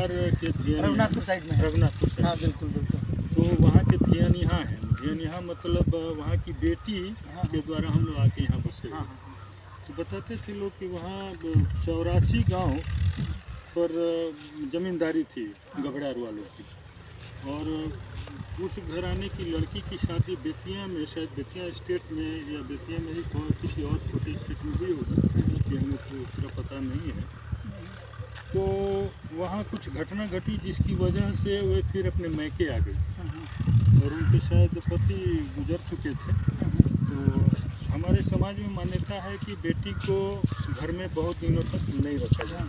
बिहार के धियन रघुनाथपुर साइड में है। रघुनाथपुर साइड। हाँ बिल्कुल बिल्कुल। तो वहाँ के धियन यहाँ है। धियन यहाँ मतलब वहाँ की बेटी के द्वारा हम लोग आके यहाँ बसे हुए। तो बताते थे लोग कि वहाँ 84 गांव पर जमींदारी थी गबड़ार वालों की, और उस घराने की लड़की की शादी बेतिया में, शायद बेतिया स्टेट में या बेतिया में ही किसी और छोटे स्टेट में हुई होगी कि हमें तो उसका पता नहीं है। तो वहाँ कुछ घटना घटी जिसकी वजह से वे फिर अपने मैके आ गई और उनके शायद पति गुजर चुके थे। तो हमारे समाज में मान्यता है कि बेटी को घर में बहुत दिनों तक नहीं रखा जाए।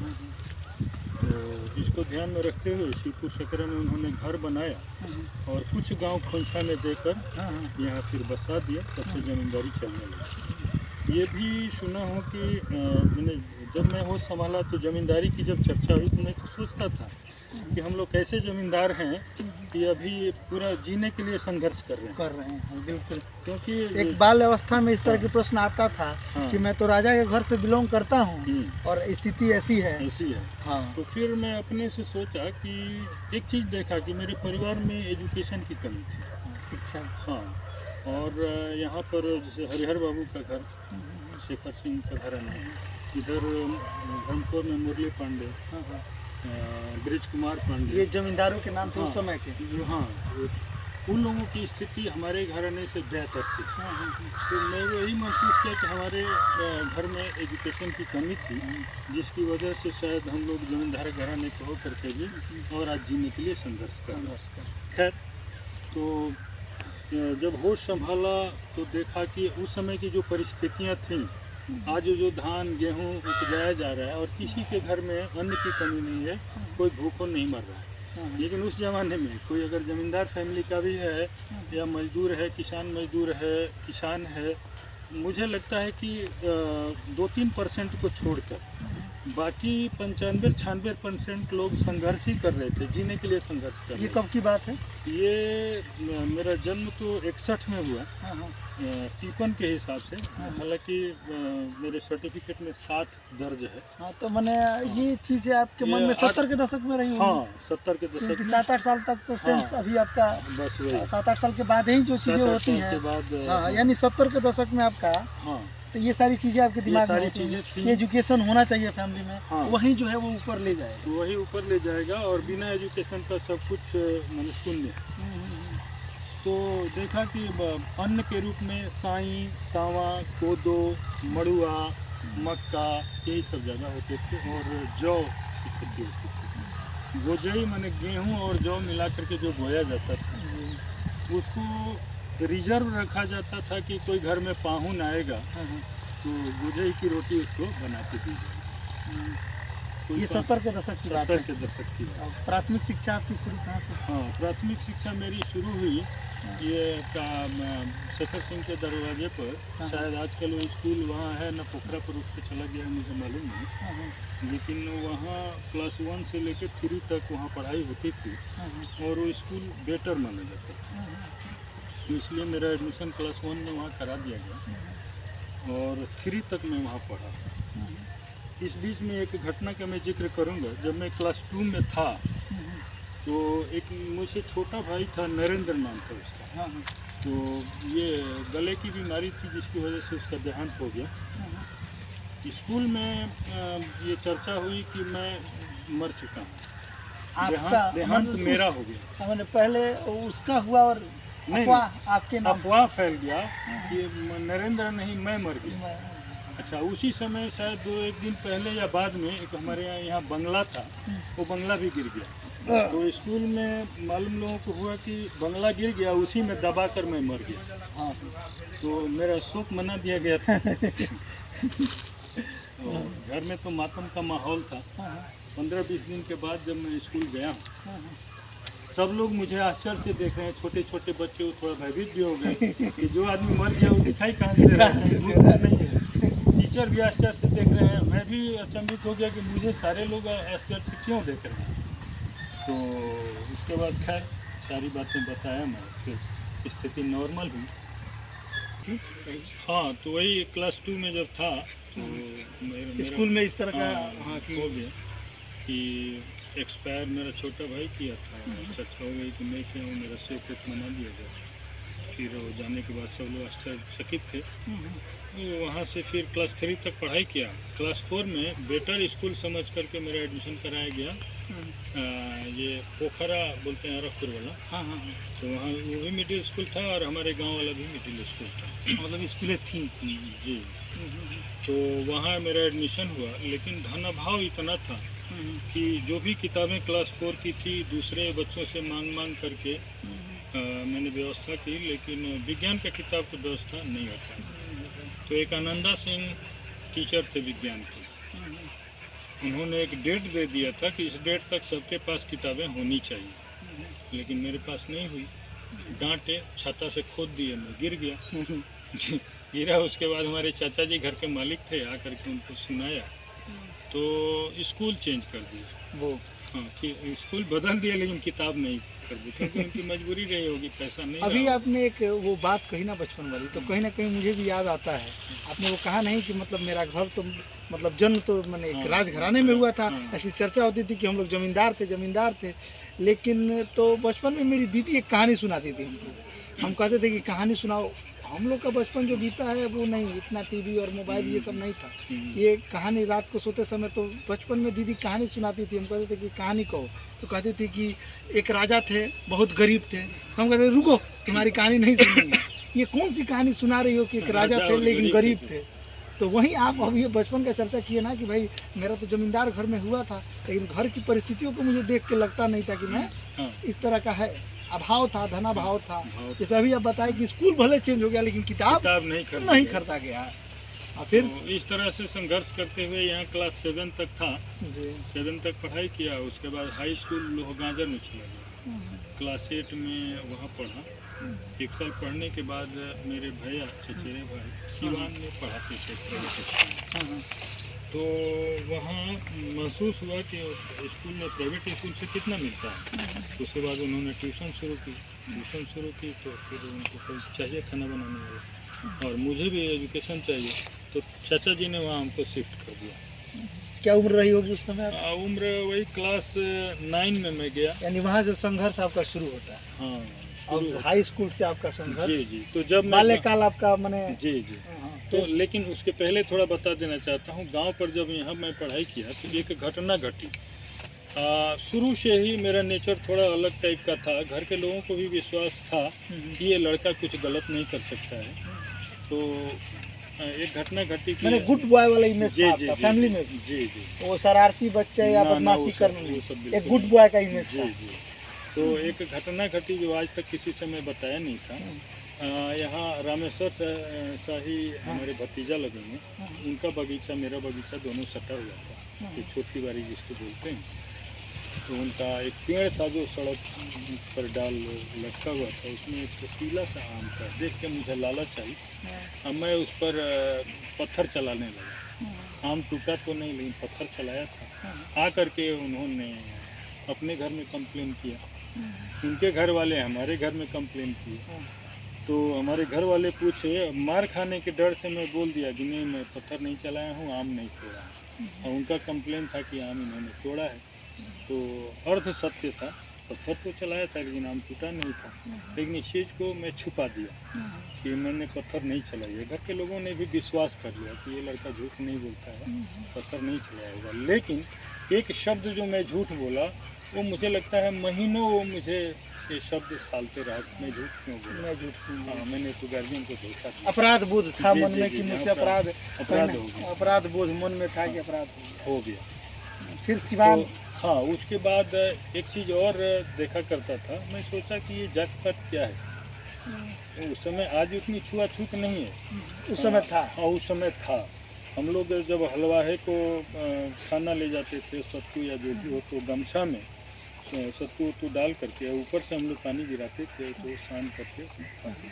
तो इसको ध्यान में रखते हुए शिवपुर सकरा में उन्होंने घर बनाया और कुछ गांव खोंसा में देकर यहाँ फिर बसा दिया। तब से जमींदारी चलने लगी। ये भी सुना हो कि मैंने जब मैं होश संभाला तो जमींदारी की जब चर्चा हुई तो मैं तो सोचता था कि हम लोग कैसे जमींदार हैं कि अभी पूरा जीने के लिए संघर्ष कर रहे हैं। बिल्कुल। क्योंकि एक बाल अवस्था में इस तरह के प्रश्न आता था कि मैं तो राजा के घर से बिलोंग करता हूँ और स्थिति ऐसी है। हाँ। तो फिर मैं अपने से सोचा कि एक चीज़ देखा कि मेरे परिवार में एजुकेशन की कमी थी, शिक्षा। हाँ। और यहाँ पर जैसे हरिहर बाबू का घर, शेखर सिंह का घर है, इधर धर्मपुर में मुरली पांडे, ब्रिज कुमार पांडे, ये जमींदारों के नाम थे उस समय के। हाँ, उन लोगों की स्थिति हमारे घराने से बेहतर थी। तो मैं यही महसूस किया कि हमारे घर में एजुकेशन की कमी थी, जिसकी वजह से शायद हम लोग जमींदार घराने के होकर के भी और आज जीने के लिए संघर्ष कर। खैर, तो जब होश संभाला तो देखा कि उस समय की जो परिस्थितियाँ थीं, आज जो धान गेहूँ उपजाया जा रहा है और किसी के घर में अन्न की कमी नहीं है, कोई भूखों नहीं मर रहा है। लेकिन उस ज़माने में कोई अगर ज़मींदार फैमिली का भी है या मजदूर है, किसान मजदूर है, किसान है, मुझे लगता है कि 2-3% को छोड़कर बाकी 95-96% लोग संघर्ष ही कर रहे थे, जीने के लिए संघर्ष कर रहे थे। ये कब की बात है? ये मेरा जन्म तो 61 में हुआ, 53 के हिसाब से। हालांकि मेरे सर्टिफिकेट में 60 दर्ज है। हाँ, तो मैंने ये चीज़ें आपके मन में 70 के दशक में रही। हाँ, 70 के दशक में 7-8 साल तक तो सेंस अभी आपका बस वही 7-8 साल के बाद ही जो चीज़ें होती हैं, यानी 70 के दशक में आपका। हाँ, तो ये सारी चीज़ें आपके दिमाग में, सारी चीज़ें थी। एजुकेशन होना चाहिए फैमिली में। हाँ, वही जो है वो ऊपर ले जाएगा, वही ऊपर ले जाएगा और बिना एजुकेशन का सब कुछ मतलब शून्य। तो देखा कि अन्न के रूप में साई, सावा, कोदो, मड़ुआ, मक्का, यही सब ज़्यादा होते थे और जौ की खेती होती थी। गोजई माने गेहूँ और जौ मिला करके जो बोया जाता था, उसको रिजर्व रखा जाता था कि कोई घर में पाहुन आएगा तो गोजई की रोटी उसको बनाती थी। तो ये 70 के दशक की बात है। 70 के दशक की बात। प्राथमिक शिक्षा आपकी शुरू कहाँ से? हाँ, प्राथमिक शिक्षा मेरी शुरू हुई ये शेखर सिंह के दरवाजे पर। शायद आजकल वो स्कूल वहाँ है ना, पोखरा पर उस पर चला गया है, मुझे मालूम नहीं। लेकिन वहाँ क्लास 1 से लेकर 3 तक वहाँ पढ़ाई होती थी और वो स्कूल बेटर माना जाता था। तो इसलिए मेरा एडमिशन क्लास 1 में वहाँ करा दिया गया और 3 तक मैं वहाँ पढ़ा। इस बीच में एक घटना का मैं जिक्र करूँगा। जब मैं क्लास 2 में था तो एक मुझसे छोटा भाई था, नरेंद्र नाम था उसका। तो ये गले की बीमारी थी जिसकी वजह से उसका देहांत हो गया। स्कूल में ये चर्चा हुई कि मैं मर चुका हूँ, देहांत मेरा हो गया। मैंने पहले उसका हुआ और आपके नाम अफवाह फैल गया कि नरेंद्र नहीं, मैं मर गया। अच्छा, उसी समय शायद 2-1 दिन पहले या बाद में एक हमारे यहाँ बंगला था, वो बंगला भी गिर गया। तो स्कूल में मालूम लोगों को हुआ कि बंगला गिर गया, उसी में दबा कर मैं मर गया। हाँ, तो मेरा शोक मना दिया गया था। घर में तो मातम का माहौल था। 15-20 दिन के बाद जब मैं स्कूल गया, सब लोग मुझे आश्चर्य से देख रहे हैं। छोटे छोटे बच्चे थोड़ा भयभीत भी हो गए कि जो आदमी मर गया वो दिखाई कहाँ दे रहा है। टीचर भी आश्चर्य से देख रहे हैं। मैं भी अचंभित हो गया कि मुझे सारे लोग आश्चर्य से क्यों देख रहे हैं। तो उसके बाद खैर सारी बातें बताया मैं, फिर स्थिति नॉर्मल हुई। हाँ, तो वही क्लास 2 में जब था तो स्कूल में इस तरह का हो गया कि एक्सपायर मेरा छोटा भाई किया था, चर्चा हो गई कि मैं क्या हूँ, मेरा सेफ कुछ मना दिया गया। फिर वो जाने के बाद सब लोग आश्चर्यचकित थे। तो वहाँ से फिर क्लास 3 तक पढ़ाई किया। क्लास 4 में बेटर स्कूल समझ करके मेरा एडमिशन कराया गया। ये पोखरा बोलते हैं अरखपुर वाला। तो वहाँ वो भी मिडिल स्कूल था और हमारे गांव वाला भी मिडिल स्कूल था, मतलब स्कूलें थी जी। तो वहाँ मेरा एडमिशन हुआ, लेकिन धन अभाव इतना था कि जो भी किताबें क्लास 4 की थी दूसरे बच्चों से मांग करके मैंने व्यवस्था की, लेकिन विज्ञान का किताब की व्यवस्था नहीं होता। तो एक आनंदा सिंह टीचर थे विज्ञान के, उन्होंने एक डेट दे दिया था कि इस डेट तक सबके पास किताबें होनी चाहिए, लेकिन मेरे पास नहीं हुई। डांटे, छाता से खोद दिए, मैं गिर गया। गिरा, उसके बाद हमारे चाचा जी घर के मालिक थे, आकर के उनको सुनाया तो स्कूल चेंज कर दिया वो। हाँ, कि स्कूल बदल दिया लेकिन किताब नहीं कर दी, क्योंकि उनकी मजबूरी रही होगी, पैसा नहीं। अभी आपने एक वो बात कही ना बचपन वाली, तो कहीं ना कहीं मुझे भी याद आता है। आपने वो कहा नहीं कि मतलब मेरा घर तो मतलब जन्म तो मैंने एक राजघराने में हुआ था, ऐसी चर्चा होती थी कि हम लोग जमींदार थे। लेकिन तो बचपन में मेरी दीदी एक कहानी सुनाती थी हमको। हम कहते थे कि कहानी सुनाओ। हम लोग का बचपन जो बीता है वो नहीं, इतना टीवी और मोबाइल ये सब नहीं था। ये कहानी रात को सोते समय तो बचपन में दीदी कहानी सुनाती थी। हम कहते थे कि कहानी कहो, तो कहती थी कि एक राजा थे, बहुत गरीब थे। तो हम कहते थे रुको, तुम्हारी कहानी नहीं सुनी, ये कौन सी कहानी सुना रही हो कि एक राजा थे लेकिन गरीब थे। तो वहीं आप अभी बचपन का चर्चा किए ना कि भाई मेरा तो जमींदार घर में हुआ था, लेकिन घर की परिस्थितियों को मुझे देख के लगता नहीं था कि मैं इस तरह का है। अभाव था, धनाभाव था। जैसे अभी आप बताएं कि स्कूल भले चेंज हो गया लेकिन किताब नहीं खरीदा गया। और फिर तो इस तरह से संघर्ष करते हुए यहाँ क्लास 7 तक था, 7 तक पढ़ाई किया। उसके बाद हाई स्कूल लोहगांजर में चला गया। क्लास 8 में वहाँ पढ़ा। 1 साल पढ़ने के बाद मेरे भैया, चचेरे भाई सिवान में पढ़ाते थे। तो वहाँ महसूस हुआ कि स्कूल में प्राइवेट स्कूल से कितना मिलता है। तो उसके बाद उन्होंने ट्यूशन शुरू की। तो फिर उनको कोई चाहिए खाना बनाने वाला, और मुझे भी एजुकेशन चाहिए, तो चाचा जी ने वहाँ हमको शिफ्ट कर दिया। क्या उम्र रही होगी उस समय? उम्र वही क्लास 9 में मैं गया। यानी वहाँ से संघर्ष आपका शुरू होता है। हाँ, और हाई स्कूल से आपका संघर्ष। जी। तो जब बाल्यकाल आपका मैंने जी। तो लेकिन उसके पहले थोड़ा बता देना चाहता हूँ, गांव पर जब यहाँ मैं पढ़ाई किया तो एक घटना घटी। शुरू से ही मेरा नेचर थोड़ा अलग टाइप का था। घर के लोगों को भी विश्वास था कि ये लड़का कुछ गलत नहीं कर सकता है। तो एक घटना घटी कि मैंने गुड बॉय वाला इमेज था फैमिली में। जी। वो शरारती बच्चे या बदमाशी करने, एक गुड बॉय का इमेज था। तो एक घटना घटी जो आज तक किसी से मैं बताया नहीं था। यहाँ रामेश्वर शाही हमारे भतीजा लगेंगे, उनका बगीचा मेरा बगीचा दोनों सटा हुआ था, ये छोटी बारी जिसको बोलते हैं। तो उनका एक पेड़ था जो सड़क पर डाल लटका हुआ था, उसमें एक पीला सा आम था। देख के मुझे लालच आई, अब मैं उस पर पत्थर चलाने लगा। आम टूटा तो नहीं, लेकिन पत्थर चलाया था। आ करके उन्होंने अपने घर में कंप्लेन किया, उनके घर वाले हमारे घर में कंप्लेन किए। तो हमारे घर वाले पूछे, मार खाने के डर से मैं बोल दिया कि नहीं, मैं पत्थर नहीं चलाया हूँ, आम नहीं तोड़ा। और उनका कंप्लेन था कि आम इन्होंने तोड़ा है। तो अर्ध सत्य था, पत्थर तो चलाया था लेकिन आम टूटा नहीं था। लेकिन इस चीज़ को मैं छुपा दिया कि मैंने पत्थर नहीं चलाई है। घर के लोगों ने भी विश्वास कर लिया कि ये लड़का झूठ नहीं बोलता है, पत्थर नहीं चलाया होगा। लेकिन एक शब्द जो मैं झूठ बोला, वो मुझे लगता है महीनों वो मुझे ये शब्द सालते रहा, मैं झूठ क्यों बोला। हाँ, मैंने तो गार्जियन को देखा, अपराध बोध था मन में कि मुझसे अपराध हो गया। अपराध बोध मन में था कि अपराध हो गया। फिर सिवान हाँ, उसके बाद एक चीज़ और देखा करता था। मैं सोचा कि ये जात पात क्या है। उस समय आज उतनी छुआछूत नहीं है, उस समय था। हाँ, उस समय था। हम लोग जब हलवाहे को खाना ले जाते थे, सत्तू या जो भी हो, तो गमछा में सत्तू डाल करके ऊपर से हम लोग पानी गिराते थे, तो सान करके खाते।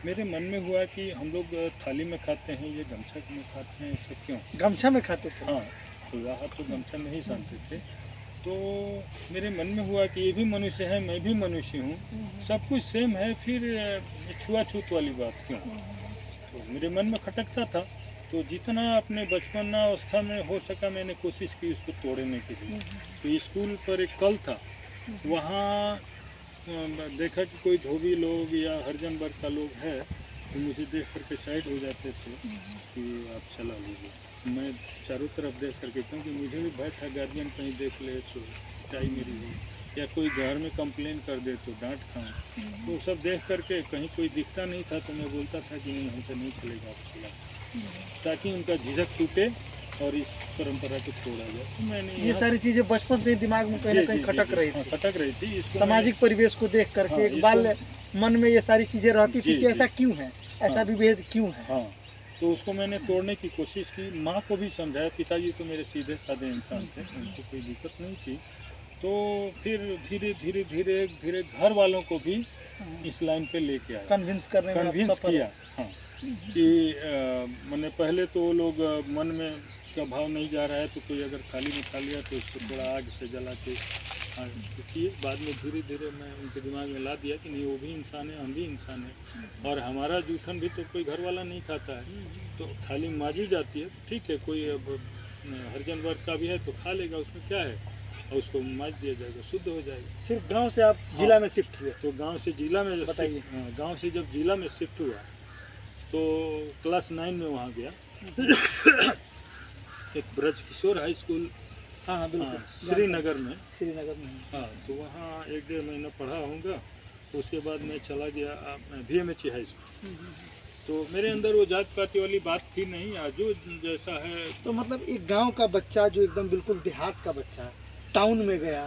मेरे मन में हुआ कि हम लोग थाली में खाते हैं, ये गमछा में खाते हैं, ऐसा क्यों? गमछा में खाते थे? हाँ, हलवाहा तो गमछा में ही सानते थे। तो मेरे मन में हुआ कि ये भी मनुष्य है, मैं भी मनुष्य हूँ, सब कुछ सेम है, फिर छुआछूत वाली बात क्यों? तो मेरे मन में खटकता था। तो जितना अपने बचपनावस्था में हो सका मैंने कोशिश की उसको तोड़ने की। तो स्कूल पर एक कल था, वहाँ देखा कि कोई धोबी लोग या हरिजन वर्ग का लोग है, तो मुझे देख करके साइड हो जाते थे कि आप चला लीजिए। मैं चारों तरफ देख करके, क्योंकि मुझे भी भय था गार्जियन कहीं देख ले तो पिटाई मेरी हो, या कोई घर में कंप्लेन कर दे तो डांट खाऊं। तो सब देख करके कहीं कोई दिखता नहीं था तो मैं बोलता था कि नहीं, हमसे नहीं चलेगा, आप चला, ताकि उनका झिझक टूटे और इस परंपरा को छोड़ा जाए। तो मैंने ये सारी चीजें बचपन से ही दिमाग में कहीं ना कहीं खटक रही थी, खटक रही थी। इसको सामाजिक परिवेश को देख करके एक बाल मन में ये सारी चीजें रहती थी कि ऐसा क्यों है, ऐसा विभेद क्यों है। हाँ, तो उसको मैंने तोड़ने की कोशिश की। माँ को भी समझाया, पिताजी तो मेरे सीधे साधे इंसान थे, उनको कोई दिक्कत नहीं थी। तो फिर धीरे धीरे धीरे धीरे घर वालों को भी इस लाइन पे लेके आया, कन्विंस करने में कन्विंस किया। हाँ, कि मैंने पहले तो वो लोग मन में का भाव नहीं जा रहा है, तो कोई अगर थाली में खा लिया तो उसको थोड़ा आग से जला के किए। बाद में धीरे धीरे मैं उनके दिमाग में ला दिया कि नहीं, वो भी इंसान है, हम भी इंसान हैं, और हमारा जूठन भी तो कोई घर वाला नहीं खाता है। तो थाली माजी जाती है, ठीक है, कोई अब हरिजन वर्ग का भी है तो खा लेगा, उसमें क्या है, और उसको माज दिया जाएगा, शुद्ध हो जाएगा। फिर गांव से आप जिला में शिफ्ट हुए? तो गांव से जिला में, बताइए। गांव से जब जिला में शिफ्ट हुआ तो क्लास 9 में वहाँ गया। एक ब्रज किशोर हाई स्कूल, हाँ बिल्कुल, श्रीनगर में। हाँ, तो वहाँ 1-1.5 महीना पढ़ा होऊंगा। तो उसके बाद मैं चला गया VMHE हाई स्कूल। तो मेरे अंदर वो जात पाती वाली बात थी नहीं, आज जो जैसा है। तो मतलब एक गांव का बच्चा जो एकदम बिल्कुल देहात का बच्चा टाउन में गया,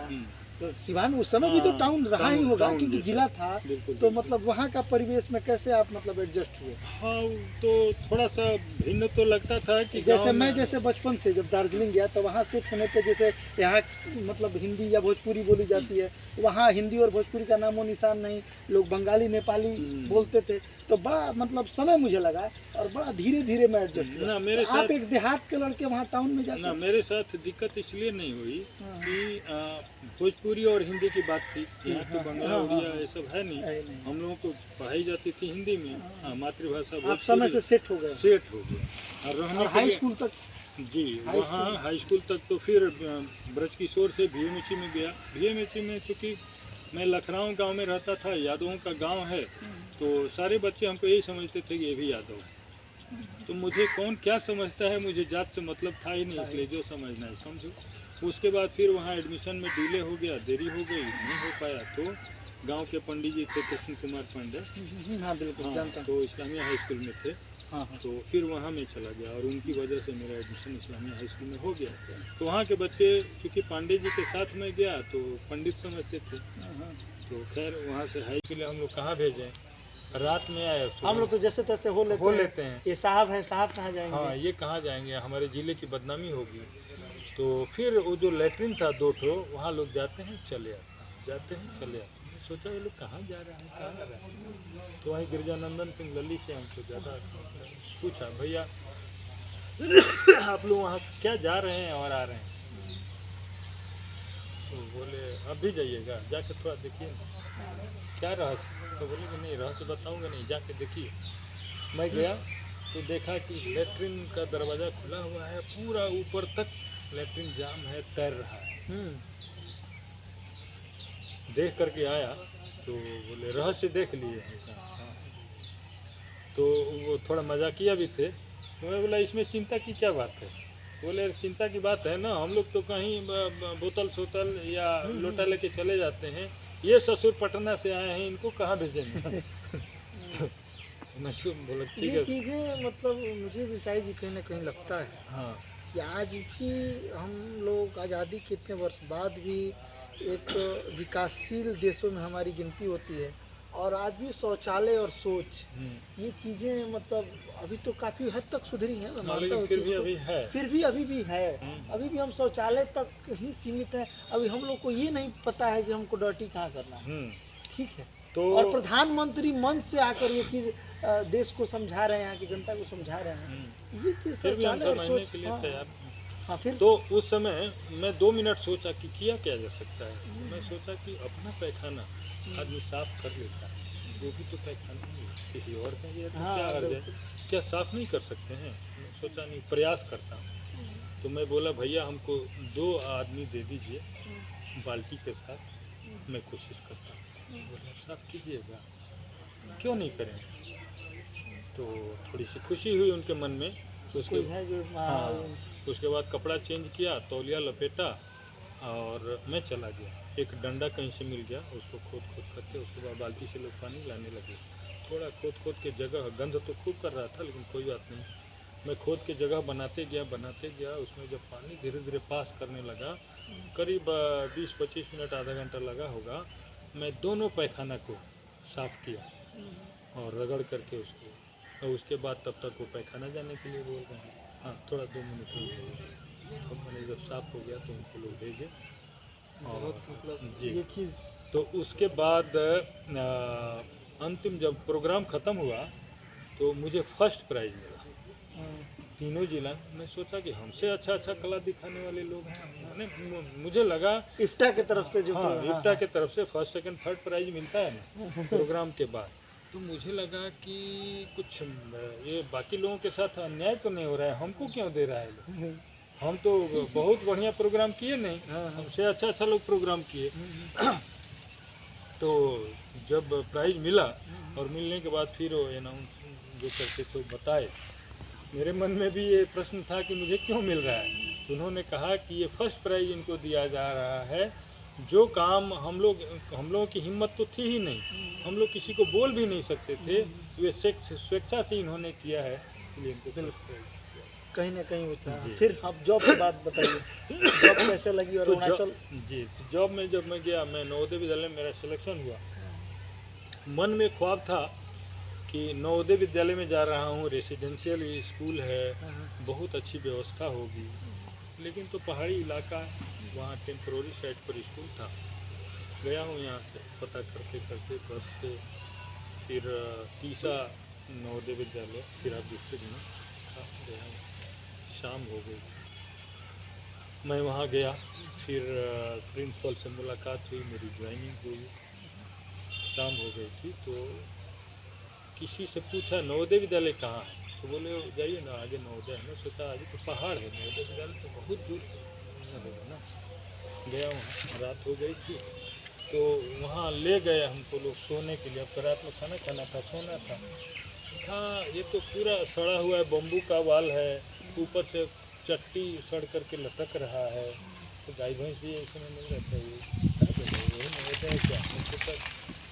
तो सिवान उस समय भी तो टाउन रहा ही होगा क्योंकि जिला था, तो मतलब वहाँ का परिवेश में कैसे आप मतलब एडजस्ट हुए? हाँ, तो थोड़ा सा भिन्न तो लगता था कि जैसे बचपन से जब दार्जिलिंग गया तो वहाँ शिफ्ट होने पे जैसे यहाँ मतलब हिंदी या भोजपुरी बोली जाती है, वहाँ हिंदी और भोजपुरी का नामो निशान नहीं, लोग बंगाली नेपाली बोलते थे, तो बड़ा मतलब समय मुझे लगा और बड़ा धीरे धीरे मैं एडजस्ट हुआ। मेरे आप एक देहात के लड़के वहाँ टाउन में जाते ना, मेरे साथ दिक्कत इसलिए नहीं हुई कि भोजपुरी और हिंदी की बात थी। यहाँ तो बंगाली उड़िया ये सब है नहीं, हम लोगों को पढ़ाई जाती थी हिंदी में, मातृभाषा। आप समय से सेट हो गए? और हाई स्कूल तक? जी, वहाँ हाई स्कूल तक। तो फिर ब्रज किशोर से VMHE में गया। VMHE में चूँकि मैं लखनऊ गांव में रहता था, यादवों का गांव है, तो सारे बच्चे हमको यही समझते थे कि ये भी यादव है। तो मुझे कौन क्या समझता है, मुझे जात से मतलब था ही नहीं, इसलिए जो समझना है समझो। उसके बाद फिर वहाँ एडमिशन में डिले हो गया, देरी हो गई, नहीं हो पाया। तो गांव के पंडित जी थे कृष्ण कुमार पांडे, हाँ बिल्कुल जानता हूं, तो इस्लामिया हाई स्कूल में थे। हाँ। तो फिर वहाँ मैं चला गया और उनकी वजह से मेरा एडमिशन इस्लामिया हाई स्कूल में हो गया। तो वहाँ के बच्चे चूँकि पांडे जी के साथ में गया तो पंडित समझते थे। तो खैर वहाँ से हाई स्कूल हम लोग कहाँ भेजें, रात में आए। हम लोग तो जैसे तैसे हो लेते हैं। ये साहब है, साहब कहाँ जाएंगे? हाँ, ये कहाँ जाएंगे, हमारे ज़िले की बदनामी होगी। तो फिर वो जो लेटरिन था 2 ठो, वहाँ लोग जाते हैं चले आते हैं। सोचा ये लोग कहाँ जा रहे हैं। तो वहीं गिरजानंदन सिंह लल्ली से हमको ज़्यादा पूछा, भैया आप लोग वहाँ क्या जा रहे हैं और आ रहे हैं? तो बोले अब भी जाइएगा, जाके थोड़ा देखिए क्या रहस्य। तो बोले कि नहीं, रहस्य बताऊँगा नहीं, जाके देखिए। मैं गया तो देखा कि लेटरिन का दरवाज़ा खुला हुआ है, पूरा ऊपर तक लेटरिन जाम है, तैर रहा है। देख करके आया तो बोले रहस्य देख लिए हैं? हाँ। तो वो थोड़ा मजाकिया भी थे। तो मैं बोला इसमें चिंता की क्या बात है? बोले चिंता की बात है ना, हम लोग तो कहीं बोतल सोतल या लोटा लेके चले जाते हैं, ये ससुर पटना से आए हैं, इनको कहाँ भेजेंगे? मैं बोला ठीक है। ये चीज़ें मतलब मुझे भी साई जी कहीं ना कहीं लगता है, हाँ, कि आज भी हम लोग आज़ादी के इतने वर्ष बाद भी एक विकासशील देशों में हमारी गिनती होती है, और आज भी शौचालय और सोच ये चीज़ें मतलब अभी तो काफ़ी हद तक सुधरी हैं, मैं मानता हूँ, फिर भी अभी है, अभी भी हम शौचालय तक ही सीमित हैं। अभी हम लोग को ये नहीं पता है कि हमको डर्टी कहाँ करना है, ठीक है। तो और प्रधानमंत्री मंच से आकर ये चीज़ देश को समझा रहे हैं, यहाँ की जनता को समझा रहे हैं, ये चीज़ शौचालय और सोच के लिए तैयार। हाँ, फिर तो उस समय मैं 2 मिनट सोचा कि किया क्या जा सकता है। मैं सोचा कि अपना पैखाना आदमी साफ कर लेता है, वो भी तो पैखाना ही है, किसी और का ही है, तो हाँ, क्या हर्ज है, बिल्कुल। क्या साफ नहीं कर सकते हैं? मैं सोचा नहीं, प्रयास करता हूँ। तो मैं बोला भैया हमको 2 आदमी दे दीजिए बाल्टी के साथ, मैं कोशिश करता हूँ। बोले आप साफ कीजिएगा, क्यों नहीं करेंगे? तो थोड़ी सी खुशी हुई उनके मन में। तो उसके कोई है जो हाँ, उसके बाद कपड़ा चेंज किया, तौलिया लपेटा और मैं चला गया। एक डंडा कहीं से मिल गया, उसको खोद खोद करके उसके बाद बाल्टी से लोग पानी लाने लगे। थोड़ा खोद खोद के जगह, गंध तो खूब कर रहा था लेकिन कोई बात नहीं, मैं खोद के जगह बनाते गया। उसमें जब पानी धीरे धीरे पास करने लगा, करीब 20-25 मिनट, आधा घंटा लगा होगा, मैं दोनों पैखाना को साफ़ किया और रगड़ करके उसको। और उसके बाद तब तक वो पैखाना जाने के लिए बोल रहे हैं, हाँ थोड़ा 2 मिनट रुक। तो मैंने जब साफ़ हो गया तो उनको लोग भेजे। और मतलब जी, ये चीज़ तो उसके बाद अंतिम जब प्रोग्राम ख़त्म हुआ तो मुझे फर्स्ट प्राइज़ मिला तीनों जिला। मैं सोचा कि हमसे अच्छा कला दिखाने वाले लोग हैं, मैंने मुझे लगा इफ्टा की तरफ से जो हाँ, इफ्टा के तरफ से फर्स्ट सेकंड थर्ड प्राइज मिलता है ना प्रोग्राम के बाद। तो मुझे लगा कि कुछ ये बाकी लोगों के साथ अन्याय तो नहीं हो रहा है, हमको क्यों दे रहा है लोग? हम तो बहुत बढ़िया प्रोग्राम किए नहीं, हमसे अच्छा लोग प्रोग्राम किए। तो जब प्राइज मिला और मिलने के बाद फिर वो अनाउंस जो करते तो बताए, मेरे मन में भी ये प्रश्न था कि मुझे क्यों मिल रहा है। तो उन्होंने कहा कि ये फर्स्ट प्राइज इनको दिया जा रहा है, जो काम हम लोगों की हिम्मत तो थी ही नहीं, हम लोग किसी को बोल भी नहीं सकते थे, वे स्वेच्छा से इन्होंने किया है, इसलिए इनको फर्स्ट प्राइज कहीं ना कहीं होता है। जी। फिर आप जॉब की बात बताइए, जॉब कैसे लगी और तो अरुणाचल? जी, तो जॉब में जब मैं गया, मैं नवोदय विद्यालय में मेरा सिलेक्शन हुआ। मन में ख्वाब था कि नवोदय विद्यालय में जा रहा हूँ, रेसिडेंशियल स्कूल है, बहुत अच्छी व्यवस्था होगी, लेकिन तो पहाड़ी इलाका है, वहाँ टेम्प्रोरी साइट पर स्कूल था। गया हूँ यहाँ से पता करते करते बस से, फिर तीसा नवोदय विद्यालय फिर डिस्ट्रिक्ट में गया हूँ। शाम हो गई, मैं वहाँ गया, फिर प्रिंसिपल से मुलाकात हुई, मेरी ज्वाइनिंग हुई, शाम हो गई थी। तो किसी से पूछा नवोदय विद्यालय कहाँ है, तो बोले जाइए ना आगे नवोदय है। मैं सोचा आगे तो पहाड़ है, नवोदय विद्यालय तो बहुत दूर होगा ना। गया वहाँ, रात हो गई थी, तो वहाँ ले गए हमको लोग सोने के लिए। अब तो रात में खाना खाना था, सोना था। हाँ, ये तो पूरा सड़ा हुआ है, बम्बू का वाल है, ऊपर से चट्टी सड़ करके लटक रहा है, तो गाय भैंस भी ऐसे में नहीं रहता है। यही नवोदय है क्या? मैं सोचा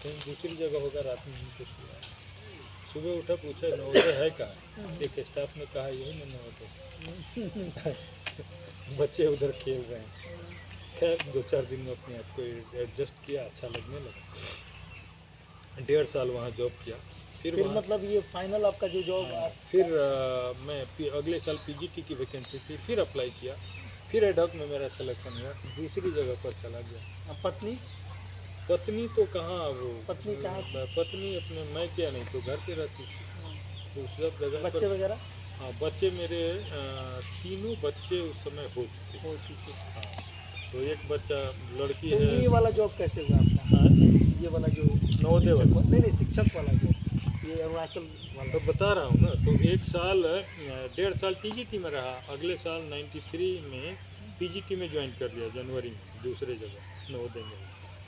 कहीं दूसरी जगह होगा, रात में नहीं कुछ हुआ। सुबह उठा, पूछा नवोदय है कहाँ? एक स्टाफ ने कहा यही ना नवोदय। बच्चे उधर खेल रहे हैं। खैर 2-4 दिन में अपने आप को एडजस्ट किया, अच्छा लगने लगा। 1.5 साल वहाँ जॉब किया। फिर मतलब ये फाइनल आपका जो जॉब फिर मैं अगले साल पीजीटी की वैकेंसी थी, फिर अप्लाई किया, फिर एडहॉक में मेरा सिलेक्शन हुआ, दूसरी जगह पर चला गया। पत्नी तो कहाँ, वो पत्नी कहाँ? पत्नी अपने मैं क्या नहीं तो घर पे रहती थी, तो उस सब जगह बच्चे वगैरह? हाँ, बच्चे मेरे 3 बच्चे उस समय हो चुके। हाँ, तो एक बच्चा लड़की तो है। ये वाला जॉब कैसे हुआ आपका? हाँ, ये वाला जो नवोदय वाला? नहीं, शिक्षक वाला जो, ये अरुणाचल वाला। तो बता रहा हूँ ना, तो 1 साल 1.5 साल टीजीटी में रहा, अगले साल 93 में पीजीटी में ज्वाइन कर लिया, जनवरी में, दूसरे जगह नवोदय में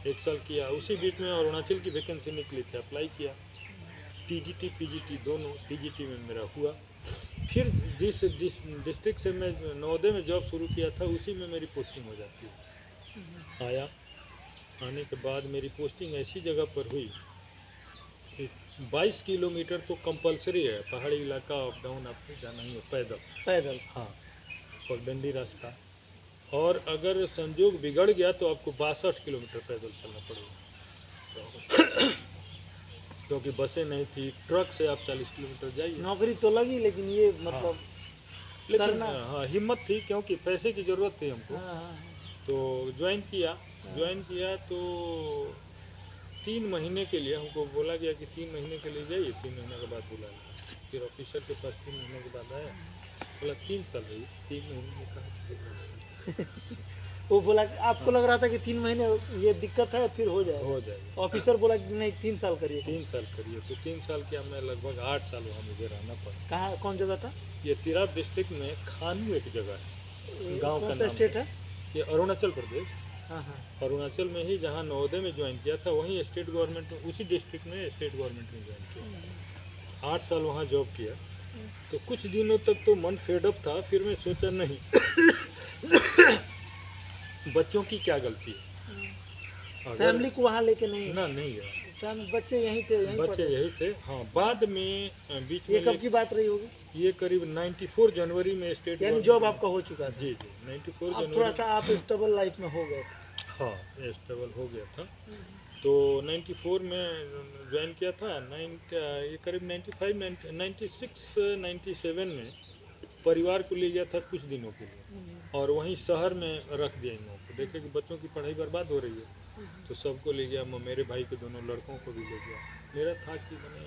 1 साल किया। उसी बीच में अरुणाचल की वैकेंसी निकली थी, अप्लाई किया, टीजीटी पीजीटी दोनों। टीजीटी में मेरा हुआ। फिर जिस डिस्ट्रिक्ट से मैं नवोदय में जॉब शुरू किया था, उसी में मेरी पोस्टिंग हो जाती है। आया, आने के बाद मेरी पोस्टिंग ऐसी जगह पर हुई, 22 किलोमीटर तो कंपलसरी है, पहाड़ी इलाका, अप डाउन आपको जाना ही है, पैदल। हाँ, पगडंडी रास्ता, और अगर संजोग बिगड़ गया तो आपको 62 किलोमीटर पैदल चलना पड़ेगा। क्योंकि बसें नहीं थी, ट्रक से आप 40 किलोमीटर जाइए। नौकरी तो लगी, लेकिन ये मतलब लेकिन हाँ, हिम्मत थी, क्योंकि पैसे की ज़रूरत थी हमको। तो ज्वाइन किया तो 3 महीने के लिए हमको बोला गया कि 3 महीने के लिए जाइए, 3 महीने के बाद बुला लें। फिर ऑफिसर के पास 3 महीने के बाद आया, बोला 3 साल रही, 3 महीने में कहा किसी को वो बोला कि आपको लग रहा था कि 3 महीने ये दिक्कत है फिर हो जाएगा। हो जाएगा। ऑफिसर बोला कि नहीं 3 साल करिए। 3 साल करिए, तो 3 साल क्या, मैं लगभग 8 साल वहाँ मुझे रहना पड़ा। कहाँ कौन जगह था? ये तिराप डिस्ट्रिक्ट में खानू एक जगह है, गांव का कौन सा नाम स्टेट है? ये अरुणाचल प्रदेश। हाँ हाँ। अरुणाचल में ही जहाँ नवोदय में ज्वाइन किया था, वहीं स्टेट गवर्नमेंट में, उसी डिस्ट्रिक्ट में स्टेट गवर्नमेंट में ज्वाइन किया। 8 साल वहाँ जॉब किया। तो कुछ दिनों तक तो मन फेडअप था, फिर मैं सोचा नहीं बच्चों की क्या गलती है, फैमिली को वहाँ लेके नहीं? ना नहीं गया, बच्चे यहीं थे? बच्चे यही थे। हाँ, बाद में बीच ये में कब की बात रही होगी? ये करीब 94 जनवरी में स्टेट यानी जॉब आपका हो चुका था? जी जी, 94 अब जनवरी। थोड़ा सा आप स्टेबल लाइफ में हो गए थे? हाँ, स्टेबल हो गया था। तो 94 में ज्वाइन किया था। ये करीब 95, 96, 97 में परिवार को ले गया था कुछ दिनों के लिए, और वहीं शहर में रख दिया इन लोगों को। देखे कि बच्चों की पढ़ाई बर्बाद हो रही है, तो सबको ले गया। मेरे भाई के दोनों लड़कों को भी ले गया। मेरा था कि मैंने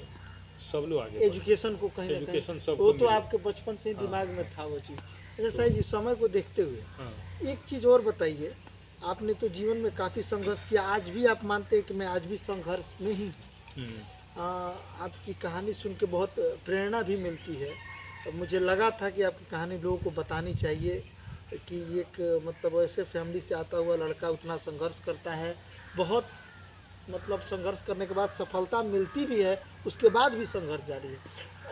सब लोग आगे एजुकेशन को कहीं एजुकेशन सब वो तो आपके बचपन से ही दिमाग में था वो चीज़। अच्छा सही जी, समय को देखते हुए एक चीज़ और बताइए, आपने तो जीवन में काफ़ी संघर्ष किया, आज भी आप मानते हैं कि मैं आज भी संघर्ष में ही? आपकी कहानी सुन के बहुत प्रेरणा भी मिलती है। तो मुझे लगा था कि आपकी कहानी लोगों को बतानी चाहिए कि एक मतलब ऐसे फैमिली से आता हुआ लड़का उतना संघर्ष करता है, बहुत मतलब संघर्ष करने के बाद सफलता मिलती भी है, उसके बाद भी संघर्ष जारी है।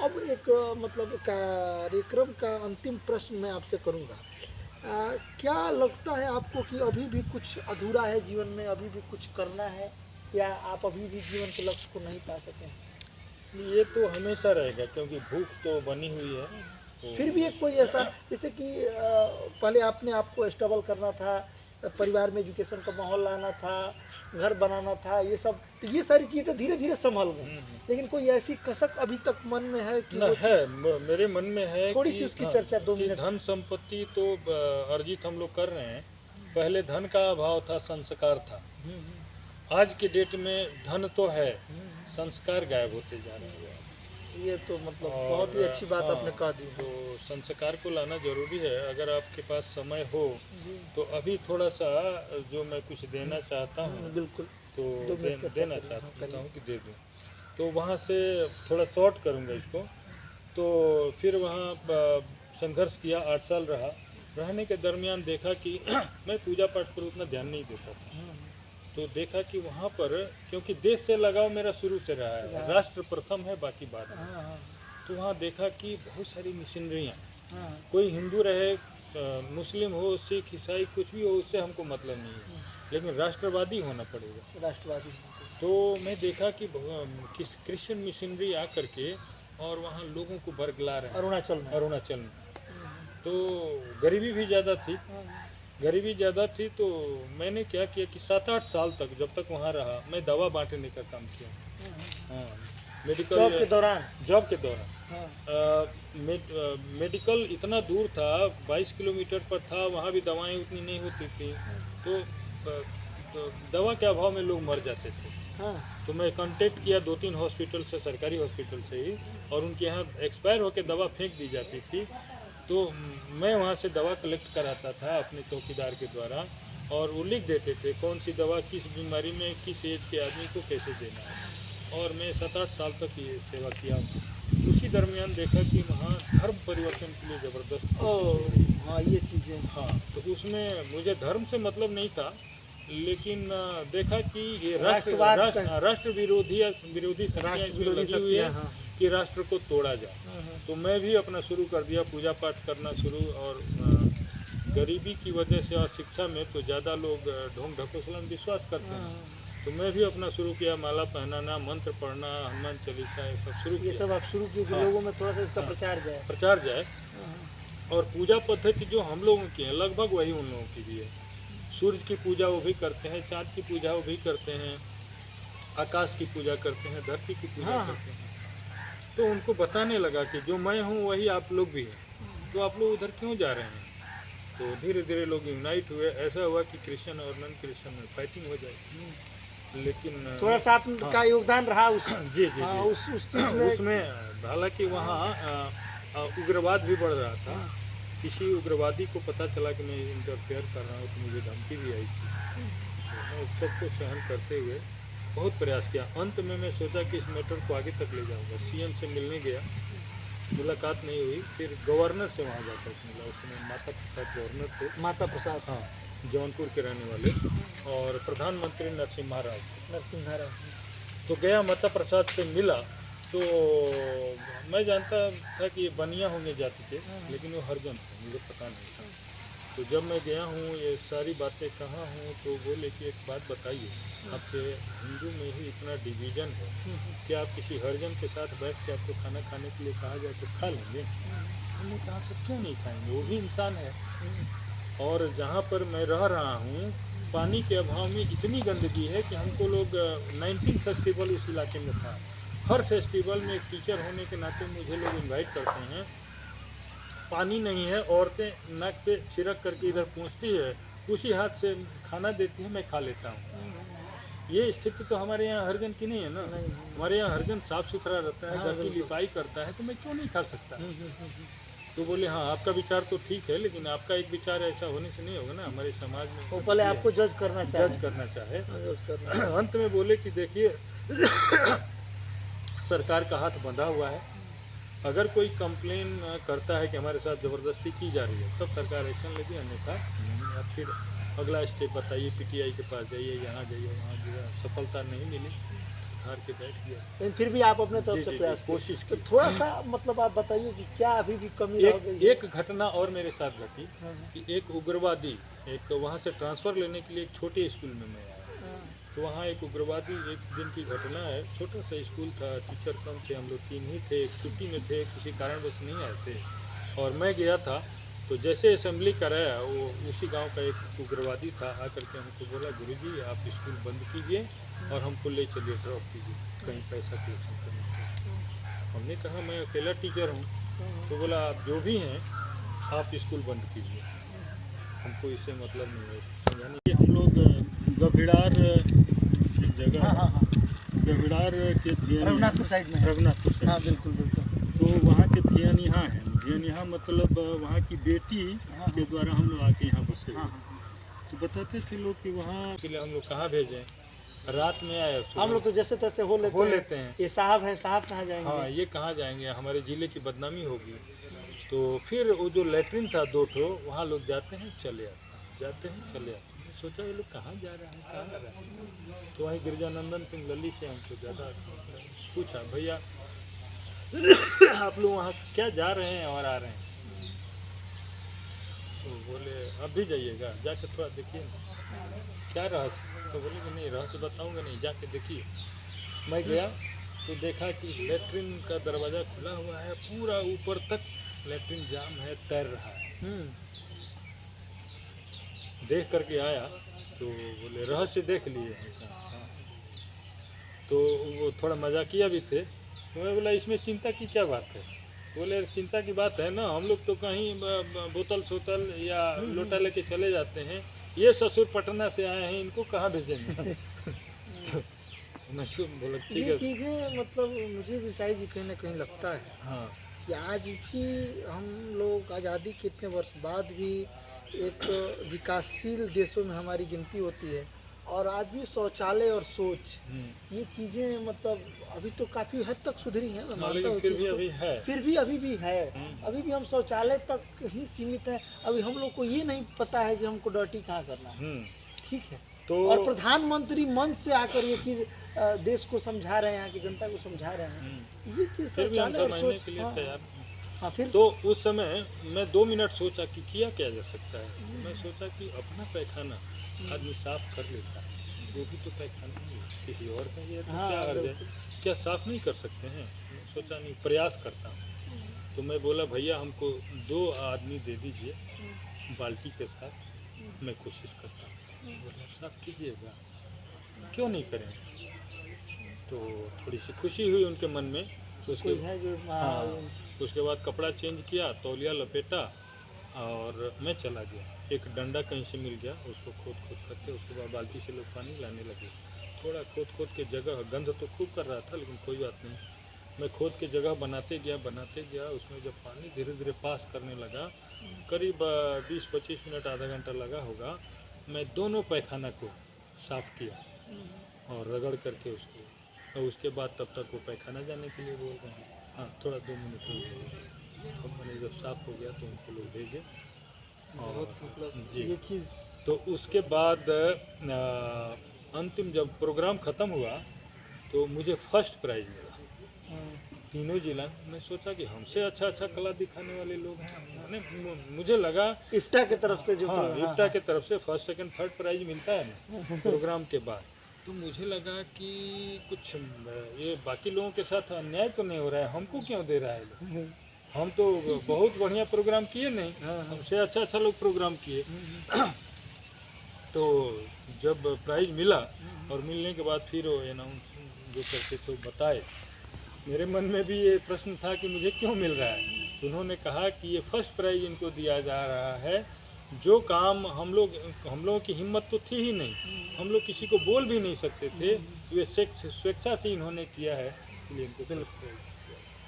अब एक मतलब कार्यक्रम का अंतिम प्रश्न मैं आपसे करूंगा। क्या लगता है आपको कि अभी भी कुछ अधूरा है जीवन में, अभी भी कुछ करना है, या आप अभी भी जीवन के लक्ष्य को नहीं पा सके? ये तो हमेशा रहेगा, क्योंकि भूख तो बनी हुई है। तो फिर भी एक कोई ऐसा, जैसे कि पहले आपने आपको स्टेबल करना था, परिवार में एजुकेशन का माहौल लाना था, घर बनाना था, ये सब, तो ये सारी चीज़ें धीरे धीरे संभल गई, लेकिन कोई ऐसी कसक अभी तक मन में है कि ना है? मेरे मन में है थोड़ी कि सी उसकी चर्चा 2 मिनट। धन संपत्ति तो अर्जित हम लोग कर रहे हैं। पहले धन का अभाव था, संस्कार था। आज के डेट में धन तो है, संस्कार गायब होते जा रहे हैं। ये तो मतलब बहुत ही अच्छी बात आपने कह दी। तो संस्कार को लाना जरूरी है। अगर आपके पास समय हो तो अभी थोड़ा सा जो मैं कुछ देना चाहता हूँ, बिल्कुल तो देना चाहता हूँ कि दे दूँ। तो वहाँ से थोड़ा शॉर्ट करूँगा इसको। तो फिर वहाँ संघर्ष किया, 8 साल रहा। रहने के दरमियान देखा कि मैं पूजा पाठ पर उतना ध्यान नहीं देता था। तो देखा कि वहाँ पर, क्योंकि देश से लगाव मेरा शुरू से रहा है, राष्ट्र प्रथम है, बाकी बाद में। तो वहाँ देखा कि बहुत सारी मशीनरियाँ, कोई हिंदू रहे, मुस्लिम हो, सिख, ईसाई, कुछ भी हो, उससे हमको मतलब नहीं है, लेकिन राष्ट्रवादी होना पड़ेगा। राष्ट्रवादी। तो मैं देखा कि क्रिश्चियन मशीनरी आ करके और वहाँ लोगों को बरगला रहे हैं। अरुणाचल में तो गरीबी भी ज़्यादा थी। तो मैंने क्या किया कि 7-8 साल तक, जब तक वहाँ रहा, मैं दवा बांटने का काम किया। हाँ, मेडिकल जॉब के दौरान। मेडिकल इतना दूर था, 22 किलोमीटर पर था, वहाँ भी दवाएं उतनी नहीं होती थी। तो दवा के अभाव में लोग मर जाते थे। तो मैं कांटेक्ट किया 2-3 हॉस्पिटल से, सरकारी हॉस्पिटल से ही, और उनके यहाँ एक्सपायर होकर दवा फेंक दी जाती थी। तो मैं वहाँ से दवा कलेक्ट कराता था अपने चौकीदार के द्वारा, और वो लिख देते थे कौन सी दवा किस बीमारी में किस एज के आदमी को कैसे देना है। और मैं 7-8 साल तक ये सेवा किया। उसी दरमियान देखा कि वहाँ धर्म परिवर्तन के लिए ज़बरदस्त। हाँ, ये चीज़ें। हाँ, तो उसमें मुझे धर्म से मतलब नहीं था, लेकिन देखा कि ये राष्ट्र विरोधी शक्तियाँ इसमें लगी हुई है कि राष्ट्र को तोड़ा जाए। तो मैं भी अपना शुरू कर दिया, पूजा पाठ करना शुरू। और गरीबी की वजह से और शिक्षा में तो ज़्यादा लोग ढोंग ढकोसला में विश्वास करते हैं। तो मैं भी अपना शुरू किया, माला पहनाना, मंत्र पढ़ना, हनुमान चालीसा, ये सब शुरू किया। ये सब आप शुरू किए कि लोगों में थोड़ा सा इसका प्रचार जाए। और पूजा पद्धति जो हम लोगों की है, लगभग वही उन लोगों की भी है। सूर्य की पूजा वो भी करते हैं, चाँद की पूजा वो भी करते हैं, आकाश की पूजा करते हैं, धरती की पूजा करते हैं। तो उनको बताने लगा कि जो मैं हूँ वही आप लोग भी हैं, तो आप लोग उधर क्यों जा रहे हैं। तो धीरे धीरे लोग यूनाइट हुए। ऐसा हुआ कि क्रिश्चियन और नॉन क्रिश्चियन में फाइटिंग हो जाए, लेकिन थोड़ा सा आपका योगदान रहा उस जी। उसमें हालांकि वहाँ उग्रवाद भी बढ़ रहा था, किसी उग्रवादी को पता चला कि मैं इंटरफेयर कर रहा हूँ तो मुझे धमकी भी आई थी। तो मैं उस सबको सहन करते हुए बहुत प्रयास किया। अंत में मैं सोचा कि इस मैटर को आगे तक ले जाऊँगा। सीएम से मिलने गया, मुलाकात नहीं हुई। फिर गवर्नर से वहाँ जाकर मिला। उस समय माता प्रसाद गवर्नर थे, माता प्रसाद, हाँ, जौनपुर के रहने वाले, और प्रधानमंत्री नरसिम्हा राव। तो गया, माता प्रसाद से मिला। तो मैं जानता था कि ये बनिया होंगे जाति के, लेकिन वो हरिजन थे, मुझे पता नहीं था। तो जब मैं गया हूँ, ये सारी बातें कहा हूँ, तो बोले कि एक बात बताइए, आपके हिंदू में ही इतना डिवीज़न है कि आप किसी हरिजन के साथ बैठ के आपको खाना खाने के लिए कहा जाए तो खा लेंगे? हमने कहा सब क्यों नहीं खाएंगे, वो भी इंसान है। और जहाँ पर मैं रह रहा हूँ, पानी के अभाव में इतनी गंदगी है कि हमको लोग 19 फेस्टिवल उस इलाके में था। हर फेस्टिवल में एक टीचर होने के नाते मुझे लोग इनवाइट करते हैं। पानी नहीं है, औरतें नाक से छिड़क करके इधर पहुँचती है, उसी हाथ से खाना देती है, मैं खा लेता हूँ। ये स्थिति तो हमारे यहाँ हरिजन की नहीं है ना। हमारे यहाँ हरिजन साफ सुथरा रहता है, घर की लिपाई करता है, तो मैं क्यों नहीं खा सकता? तो बोले हाँ, आपका विचार तो ठीक है, लेकिन आपका एक विचार ऐसा होने से नहीं होगा ना। हमारे समाज में वो पहले आपको जज करना चाहे। अंत में बोले कि देखिए सरकार का हाथ बंधा हुआ है, अगर कोई कंप्लेन करता है कि हमारे साथ ज़बरदस्ती की जा रही है, तब सरकार एक्शन लेगी, अन्यथा नहीं। आप फिर अगला स्टेप बताइए, पीटीआई के पास जाइए, यहाँ जाइए, वहाँ जाइए। सफलता नहीं मिली, हार के बैठ गया। लेकिन फिर भी आप अपने तरफ से प्रयास कोशिश तो थोड़ा सा मतलब आप बताइए कि क्या अभी भी कमी रह गई? एक घटना और मेरे साथ घटी कि एक उग्रवादी, एक वहाँ से ट्रांसफ़र लेने के लिए एक छोटे स्कूल में मैं आया, तो वहाँ एक उग्रवादी, एक दिन की घटना है, छोटा सा स्कूल था, टीचर कम थे, हम लोग 3 ही थे, छुट्टी में थे, किसी कारणवश नहीं आए थे, और मैं गया था। तो जैसे असेंबली कराया, वो उसी गांव का एक उग्रवादी था, आकर के हमको बोला, गुरुजी आप स्कूल बंद कीजिए और हमको ले चलिए, ड्रॉप कीजिए, कहीं पैसा कलेक्शन करने को। हमने कहा मैं अकेला टीचर हूँ। तो बोला आप जो भी हैं, आप स्कूल बंद कीजिए, हमको इससे मतलब नहीं है, समझाने। हम लोग गभिड़ार एक जगह, गभिड़ार के रघुनाथपुर साइड में, रघुनाथपुर साइड, हाँ बिल्कुल बिल्कुल। तो वहाँ के धियानिहा हैं। धियानिहा मतलब वहाँ की बेटी के द्वारा हम लोग आके यहाँ बसे। तो बताते थे लोग कि वहाँ के लिए हम लोग कहाँ भेजें, रात में आए, हम लोग तो जैसे तैसे हो लेते हैं। ये साहब है, साहब कहाँ जाएंगे? हाँ, ये कहाँ जाएंगे, हमारे ज़िले की बदनामी होगी। तो फिर वो जो लेटरिन था 2 ठो, वहाँ लोग जाते हैं चले आते हैं, जाते हैं चले आते हैं। सोचा ये लोग कहाँ जा रहे हैं, कहाँ जा रहे हैं। तो वहीं गिरजानंदन सिंह लली से हमको ज़्यादा पूछा, भैया आप लोग वहाँ क्या जा रहे हैं और आ रहे हैं? तो बोले अब भी जाइएगा, जाके थोड़ा देखिए क्या रहस्य। तो बोले कि नहीं रहस्य बताऊँगा नहीं, जाके देखिए। मैं गया तो देखा कि लेटरिन का दरवाज़ा खुला हुआ है, पूरा ऊपर तक लेटरिन जाम है, तैर रहा है। देख करके आया तो बोले रहस्य देख लिए? हाँ। तो वो थोड़ा मजाकिया भी थे। तो मैं बोला इसमें चिंता की क्या बात है? बोले चिंता की बात है ना, हम लोग तो कहीं बोतल सोतल या लोटा लेके चले जाते हैं, ये ससुर पटना से आए हैं, इनको कहाँ भेजेंगे? मैं बोला ठीक है। ये चीज़ें मतलब मुझे भी साई जी कहीं ना कहीं लगता है, हाँ, कि आज भी हम लोग आज़ादी के इतने वर्ष बाद भी एक विकासशील देशों में हमारी गिनती होती है, और आज भी शौचालय और सोच, ये चीज़ें मतलब अभी तो काफ़ी हद तक सुधरी हैं, मैं मानता हूँ, फिर भी अभी है, अभी भी है। अभी भी हम शौचालय तक ही सीमित हैं। अभी हम लोग को ये नहीं पता है कि हमको डर्टी कहाँ करना है। ठीक है, तो और प्रधानमंत्री मंच से आकर ये चीज़ देश को समझा रहे हैं, यहाँ की जनता को समझा रहे हैं, ये चीज़ शौचालय और सोच के लिए तैयार। हाँ, फिर तो उस समय मैं 2 मिनट सोचा कि किया क्या जा सकता है। मैं सोचा कि अपना पैखाना आदमी साफ कर लेता है, वो भी तो पैखाना नहीं है, किसी और का ये तो क्या हर्ज है, क्या साफ नहीं कर सकते हैं? सोचा नहीं, प्रयास करता हूँ। तो मैं बोला भैया हमको 2 आदमी दे दीजिए बाल्टी के साथ, मैं कोशिश करता हूँ। बोला साफ कीजिएगा, क्यों नहीं करें? तो थोड़ी सी खुशी हुई उनके मन में। उसके बाद कपड़ा चेंज किया, तौलिया लपेटा और मैं चला गया। एक डंडा कहीं से मिल गया, उसको खोद करके उसके बाद बाल्टी से लोग पानी लाने लगे। थोड़ा खोद के जगह, गंध तो खूब कर रहा था, लेकिन कोई बात नहीं, मैं खोद के जगह बनाते गया, उसमें जब पानी धीरे धीरे पास करने लगा, करीब 20-25 मिनट आधा घंटा लगा होगा, मैं दोनों पैखाना को साफ़ किया और रगड़ करके उसको, और उसके बाद तब तक वो पैखाना जाने के लिए बोल रहे हैं। हाँ, थोड़ा 2 मिनट में तो मैंने जब साफ़ हो गया तो उनको लोग भेजे। और मतलब जी, ये चीज़ तो उसके बाद अंतिम जब प्रोग्राम ख़त्म हुआ तो मुझे फर्स्ट प्राइज़ मिला तीनों जिला। मैं सोचा कि हमसे अच्छा कला दिखाने वाले लोग हैं, मैंने मुझे लगा इफ्टा की तरफ से जो हाँ, इफ्टा की तरफ से फर्स्ट सेकंड थर्ड प्राइज़ मिलता है ना प्रोग्राम के बाद। तो मुझे लगा कि कुछ ये बाकी लोगों के साथ अन्याय तो नहीं हो रहा है, हमको क्यों दे रहा है लोग? हम तो बहुत बढ़िया प्रोग्राम किए नहीं, हमसे अच्छा लोग प्रोग्राम किए। तो जब प्राइज़ मिला और मिलने के बाद फिर वो अनाउंस जो करते तो बताए, मेरे मन में भी ये प्रश्न था कि मुझे क्यों मिल रहा है। उन्होंने कहा कि ये फर्स्ट प्राइज़ इनको दिया जा रहा है, जो काम हम लोगों की हिम्मत तो थी ही नहीं, हम लोग किसी को बोल भी नहीं सकते थे, ये स्वेच्छा से इन्होंने किया है, इसलिए इनको फर्स्ट प्राइज़।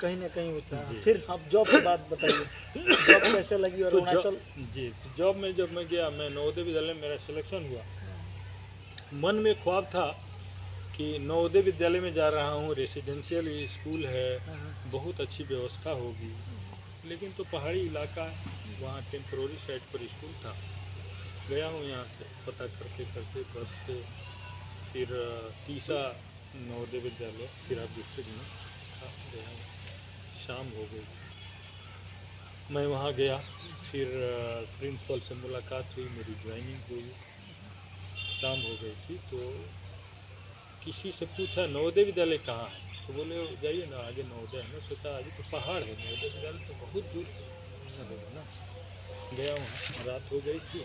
कहीं ना कहीं होता है। फिर आप जॉब की बात बताइए, जॉब कैसे लगी और अरुणाचल? जी, तो जॉब में जब मैं गया, मैं नवोदय विद्यालय में मेरा सिलेक्शन हुआ। मन में ख्वाब था कि नवोदय विद्यालय में जा रहा हूँ, रेसिडेंशियल स्कूल है, बहुत अच्छी व्यवस्था होगी, लेकिन तो पहाड़ी इलाका, वहाँ टेम्प्रोरी साइट पर स्कूल था। गया हूँ यहाँ से पता करते बस से, फिर तीसा नवोदय विद्यालय तिराप डिस्ट्रिक्ट में था, गया हूँ। शाम हो गई, मैं वहाँ गया, फिर प्रिंसिपल से मुलाकात हुई, मेरी ज्वाइनिंग हुई, शाम हो गई थी। तो किसी से पूछा नवोदय विद्यालय कहाँ है, तो बोले जाइए ना आगे नवोदय है। मैं सोचा आगे तो पहाड़ है, नवोदय विद्यालय तो बहुत दूर होगा ना। गया वहाँ, रात हो गई थी,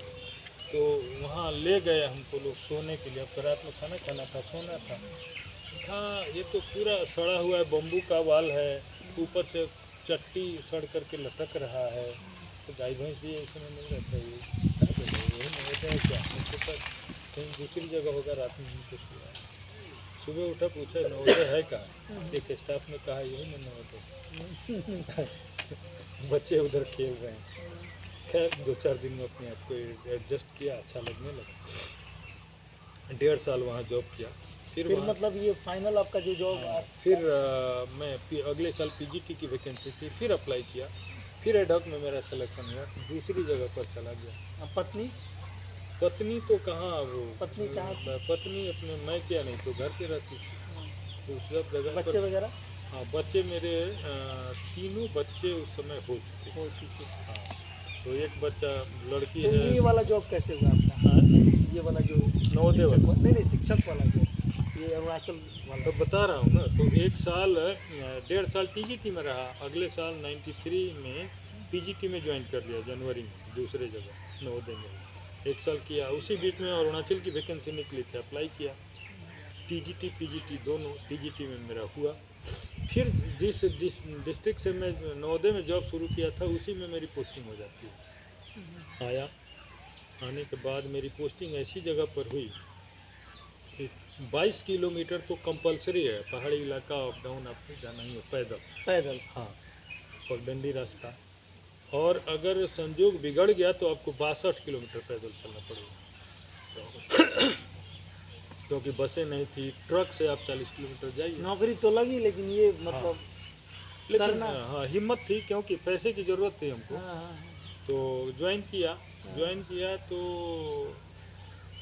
तो वहाँ ले गए हमको लोग सोने के लिए। अब रात में खाना खाना था, सोना था। हाँ, ये तो पूरा सड़ा हुआ है, बम्बू का वाल है, ऊपर से चट्टी सड़ करके लटक रहा है, तो गाय भैंस भी इसमें नहीं रहता है, यही नहीं होता है क्या? तो कहीं दूसरी जगह होगा, रात में नहीं कुछ हुआ। सुबह उठा, पूछा नवोदय है कहाँ? एक स्टाफ ने कहा यही नहीं नवोदय। बच्चे उधर खेल रहे हैं। खैर 2-4 दिन में अपने आप को एडजस्ट किया, अच्छा लगने लगा। 1.5 साल वहाँ जॉब किया। फिर मतलब ये फाइनल आपका जो जॉब? फिर मैं अगले साल पीजीटी की वैकेंसी थी, फिर अप्लाई किया, फिर एडहॉक में मेरा सिलेक्शन हुआ, दूसरी जगह पर चला गया। पत्नी तो कहाँ, वो पत्नी कहाँ? पत्नी अपने मैं क्या नहीं तो घर पे रहती थी, तो उस सब जगह बच्चे वगैरह? हाँ, बच्चे मेरे 3 बच्चे उस समय हो चुके। हाँ, तो एक बच्चा लड़की तो है। ये वाला जॉब कैसे हुआ आपका? हाँ, ये वाला जो नवोदय वाला? नहीं, शिक्षक वाला जो, ये अरुणाचल वाला। तो बता रहा हूँ ना, तो 1 साल 1.5 साल पीजीटी में रहा, अगले साल 93 में पीजीटी में ज्वाइन कर लिया, जनवरी में, दूसरे जगह नवोदय में 1 साल किया। उसी बीच में अरुणाचल की वैकेंसी निकली थी, अप्लाई किया, टीजीटी पीजीटी दोनों, टीजीटी में मेरा हुआ। फिर जिस डिस्ट्रिक्ट से मैं नवोदय में जॉब शुरू किया था, उसी में मेरी पोस्टिंग हो जाती है। आया, आने के बाद मेरी पोस्टिंग ऐसी जगह पर हुई कि 22 किलोमीटर तो कंपलसरी है, पहाड़ी इलाका, अप डाउन आपको जाना ही है, पैदल। हाँ, पगडंडी रास्ता, और अगर संजोग बिगड़ गया तो आपको 62 किलोमीटर पैदल चलना पड़ेगा। क्योंकि बसें नहीं थी, ट्रक से आप 40 किलोमीटर जाइए। नौकरी तो लगी, लेकिन ये मतलब लेकिन हाँ, हिम्मत थी, क्योंकि पैसे की ज़रूरत थी हमको। तो ज्वाइन किया तो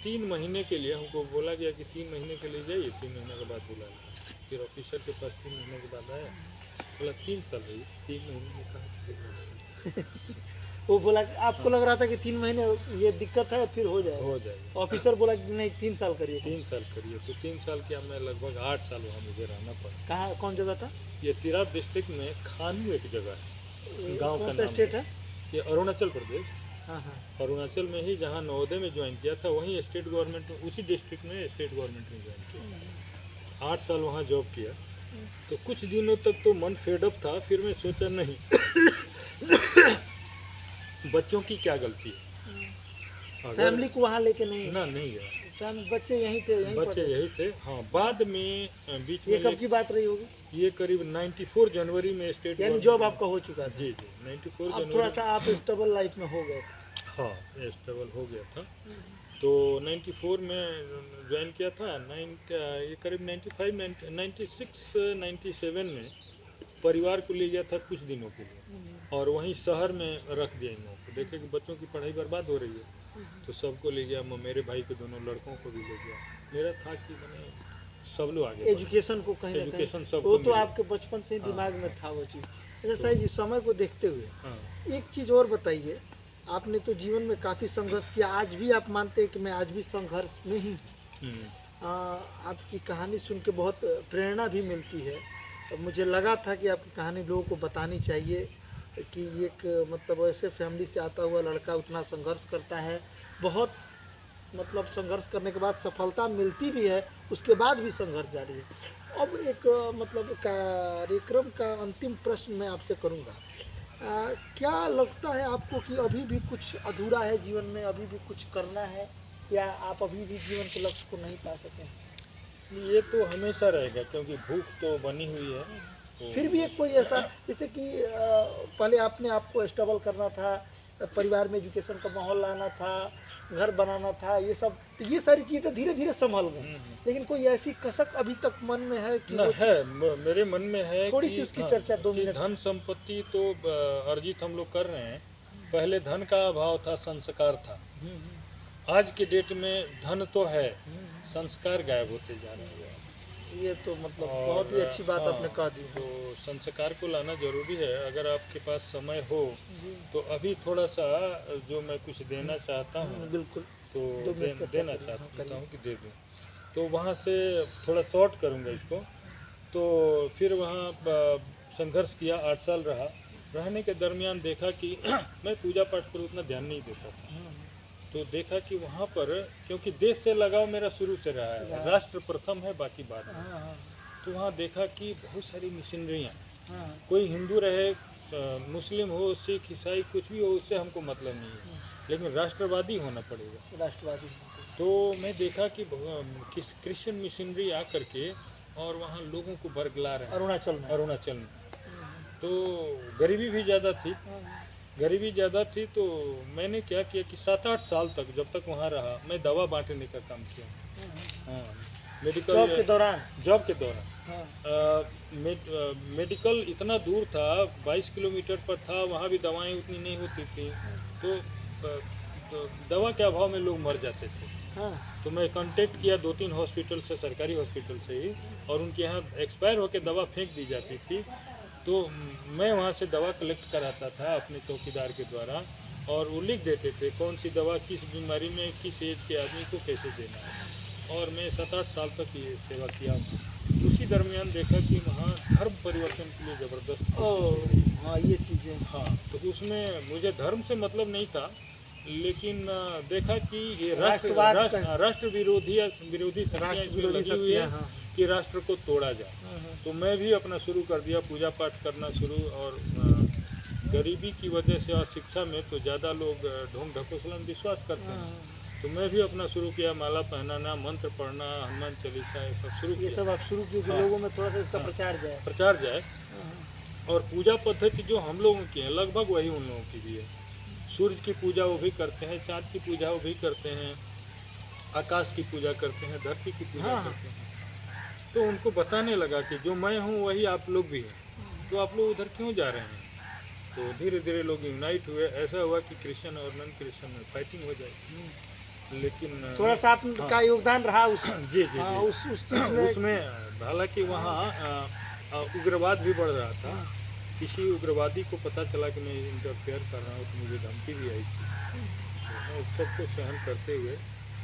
3 महीने के लिए हमको बोला गया कि 3 महीने के लिए जाइए, 3 महीने के बाद बुला लिया। फिर ऑफिसर के पास 3 महीने के बाद आया, बोला 3 साल रही, 3 महीने में कहा वो बोला कि आपको लग रहा था कि 3 महीने ये दिक्कत है, फिर हो जाएगा। ऑफिसर बोला कि नहीं 3 साल करिए। 3 साल करिए, तो 3 साल किया मैं, लगभग 8 साल वहाँ मुझे रहना पड़ा। कहाँ, कौन जगह था ये तिराप डिस्ट्रिक्ट में खानू एक जगह है, गाँव का नाम स्टेट है ये, अरुणाचल प्रदेश। हाँ हाँ, अरुणाचल में ही जहाँ नवोदय में ज्वाइन किया था, वहीं स्टेट गवर्नमेंट में, उसी डिस्ट्रिक्ट में स्टेट गवर्नमेंट में ज्वाइन किया। 8 साल वहाँ जॉब किया। तो कुछ दिनों तक तो मन फेडअप था, फिर मैं सोचा नहीं बच्चों की क्या गलती है, फैमिली को वहाँ लेके नहीं गया, बच्चे यहीं थे, बच्चे यही थे। हाँ, बाद में बीच में ये कब की बात रही होगी? ये करीब 94 जनवरी में स्टेट यानी जॉब आपका हो चुका था। जी जी 94 अब जनवरी। थोड़ा सा आप स्टेबल लाइफ में हो गए थे। हाँ स्टेबल हो गया था। तो 94 में ज्वाइन किया था। ये करीब 95 96 97 में परिवार को ले गया था कुछ दिनों के लिए, और वहीं शहर में रख दिया इन लोगों को। देखे कि बच्चों की पढ़ाई बर्बाद हो रही है, तो सबको ले गया। मेरे भाई के दोनों लड़कों को भी ले गया। मेरा था कि मैंने सब लोग आगे एजुकेशन को कहीं ना एजुकेशन कहीं सब वो तो आपके बचपन से ही दिमाग में था वो चीज़। अच्छा सही जी, समय को देखते हुए एक चीज़ और बताइए, आपने तो जीवन में काफ़ी संघर्ष किया, आज भी आप मानते हैं कि मैं आज भी संघर्ष में ही आपकी कहानी सुन के बहुत प्रेरणा भी मिलती है। तो मुझे लगा था कि आपकी कहानी लोगों को बतानी चाहिए कि एक मतलब ऐसे फैमिली से आता हुआ लड़का उतना संघर्ष करता है, बहुत मतलब संघर्ष करने के बाद सफलता मिलती भी है, उसके बाद भी संघर्ष जारी है। अब एक मतलब कार्यक्रम का अंतिम प्रश्न मैं आपसे करूंगा, क्या लगता है आपको कि अभी भी कुछ अधूरा है जीवन में, अभी भी कुछ करना है, या आप अभी भी जीवन के लक्ष्य को नहीं पा सके? ये तो हमेशा रहेगा, क्योंकि भूख तो बनी हुई है। तो फिर भी एक कोई ऐसा, जैसे कि पहले आपने आपको स्टेबल करना था, परिवार में एजुकेशन का माहौल लाना था, घर बनाना था, ये सब, तो ये सारी चीज़ें धीरे धीरे संभल गई, लेकिन कोई ऐसी कसक अभी तक मन में है कि ना है? मेरे मन में है थोड़ी सी उसकी चर्चा 2 मिनट। धन संपत्ति तो अर्जित हम लोग कर रहे हैं। पहले धन का अभाव था, संस्कार था। आज के डेट में धन तो है, संस्कार गायब होते जा रहे हैं। ये तो मतलब बहुत ही अच्छी बात आपने कह दी। तो संस्कार को लाना जरूरी है। अगर आपके पास समय हो तो अभी थोड़ा सा जो मैं कुछ देना चाहता हूँ, बिल्कुल तो देना चाहता हूँ कि दे दूँ। तो वहाँ से थोड़ा शॉर्ट करूँगा इसको। तो फिर वहाँ संघर्ष किया, 8 साल रहा। रहने के दरमियान देखा कि मैं पूजा पाठ पर उतना ध्यान नहीं देता था। तो देखा कि वहाँ पर, क्योंकि देश से लगाव मेरा शुरू से रहा है, राष्ट्र प्रथम है, बाकी बात है। तो वहाँ देखा कि बहुत सारी मिशनरियाँ, कोई हिंदू रहे, मुस्लिम हो, सिख, ईसाई, कुछ भी हो, उससे हमको मतलब नहीं है, लेकिन राष्ट्रवादी होना पड़ेगा। राष्ट्रवादी। तो मैं देखा कि क्रिश्चियन मिशनरी आकर के और वहाँ लोगों को बरगला रहे हैं अरुणाचल में। तो गरीबी भी ज़्यादा थी। तो मैंने क्या किया कि 7-8 साल तक, जब तक वहाँ रहा, मैं दवा बांटने का काम किया। हाँ, मेडिकल जॉब के दौरान मेडिकल इतना दूर था, 22 किलोमीटर पर था, वहाँ भी दवाएं उतनी नहीं होती थी। तो दवा के अभाव में लोग मर जाते थे। तो मैं कांटेक्ट किया 2-3 हॉस्पिटल से, सरकारी हॉस्पिटल से ही, और उनके यहाँ एक्सपायर होकर दवा फेंक दी जाती थी। तो मैं वहाँ से दवा कलेक्ट कराता था अपने चौकीदार के द्वारा, और वो लिख देते थे कौन सी दवा किस बीमारी में किस एज के आदमी को कैसे देना है। और मैं 7-8 साल तक ये सेवा किया। उसी दरमियान देखा कि वहाँ धर्म परिवर्तन के लिए ज़बरदस्त ये चीज़ें। हाँ, तो उसमें मुझे धर्म से मतलब नहीं था, लेकिन देखा कि ये राष्ट्र विरोधी शक्तियाँ लगी हुई है कि राष्ट्र को तोड़ा जाए। तो मैं भी अपना शुरू कर दिया, पूजा पाठ करना शुरू। और गरीबी की वजह से और शिक्षा में तो ज़्यादा लोग ढोंग ढकोसला में विश्वास करते हैं। तो मैं भी अपना शुरू किया, माला पहनाना, मंत्र पढ़ना, हनुमान चालीसा, ये सब शुरू किया। ये सब आप शुरू किए कि लोगों में थोड़ा सा इसका प्रचार जाए। और पूजा पद्धति जो हम लोगों की है, लगभग वही उन लोगों की भी है। सूर्य की पूजा वो भी करते हैं, चाँद की पूजा वो भी करते हैं, आकाश की पूजा करते हैं, धरती की पूजा करते हैं। तो उनको बताने लगा कि जो मैं हूँ वही आप लोग भी हैं, तो आप लोग उधर क्यों जा रहे हैं। तो धीरे धीरे लोग यूनाइट हुए। ऐसा हुआ कि क्रिश्चियन और नॉन क्रिश्चियन में फाइटिंग हो जाए, लेकिन थोड़ा सा आपका योगदान रहा उस जी उसमें। हालांकि वहाँ उग्रवाद भी बढ़ रहा था। किसी उग्रवादी को पता चला कि मैं इंटरफेयर कर रहा हूँ, तो मुझे धमकी भी आई थी। तो मैं उस सबको सहन करते हुए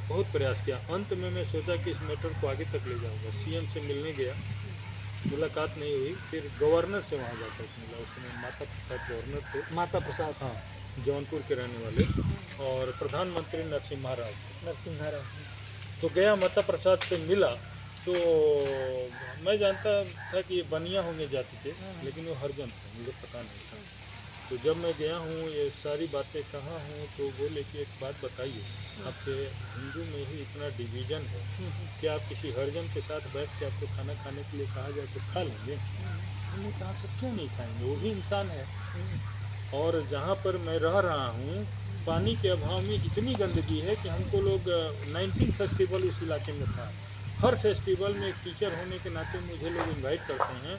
बहुत प्रयास किया। अंत में मैं सोचा कि इस मैटर को आगे तक ले जाऊंगा। सीएम से मिलने गया, मुलाकात नहीं हुई। फिर गवर्नर से वहाँ जाकर मिला, उसमें माता प्रसाद गवर्नर थे। माता प्रसाद, हाँ, जौनपुर के रहने वाले। और प्रधानमंत्री नरसिम्हा राव। तो गया, माता प्रसाद से मिला। तो मैं जानता था कि ये बनिया होंगे जाति के, लेकिन वो हरिजन थे, मुझे पता नहीं था। तो जब मैं गया हूँ ये सारी बातें कहाँ हूँ तो बोले कि एक बात बताइए, आपके हिंदू में ही इतना डिवीज़न है कि आप किसी हरिजन के साथ बैठ के आपको खाना खाने के लिए कहा जाए तो खा लेंगे? हमने कहा सब क्यों नहीं खाएंगे, वो भी इंसान है। और जहाँ पर मैं रह रहा हूँ पानी के अभाव में इतनी गंदगी है कि हमको लोग 19 फेस्टिवल उस इलाके में था, हर फेस्टिवल में एक टीचर होने के नाते मुझे लोग इनवाइट करते हैं,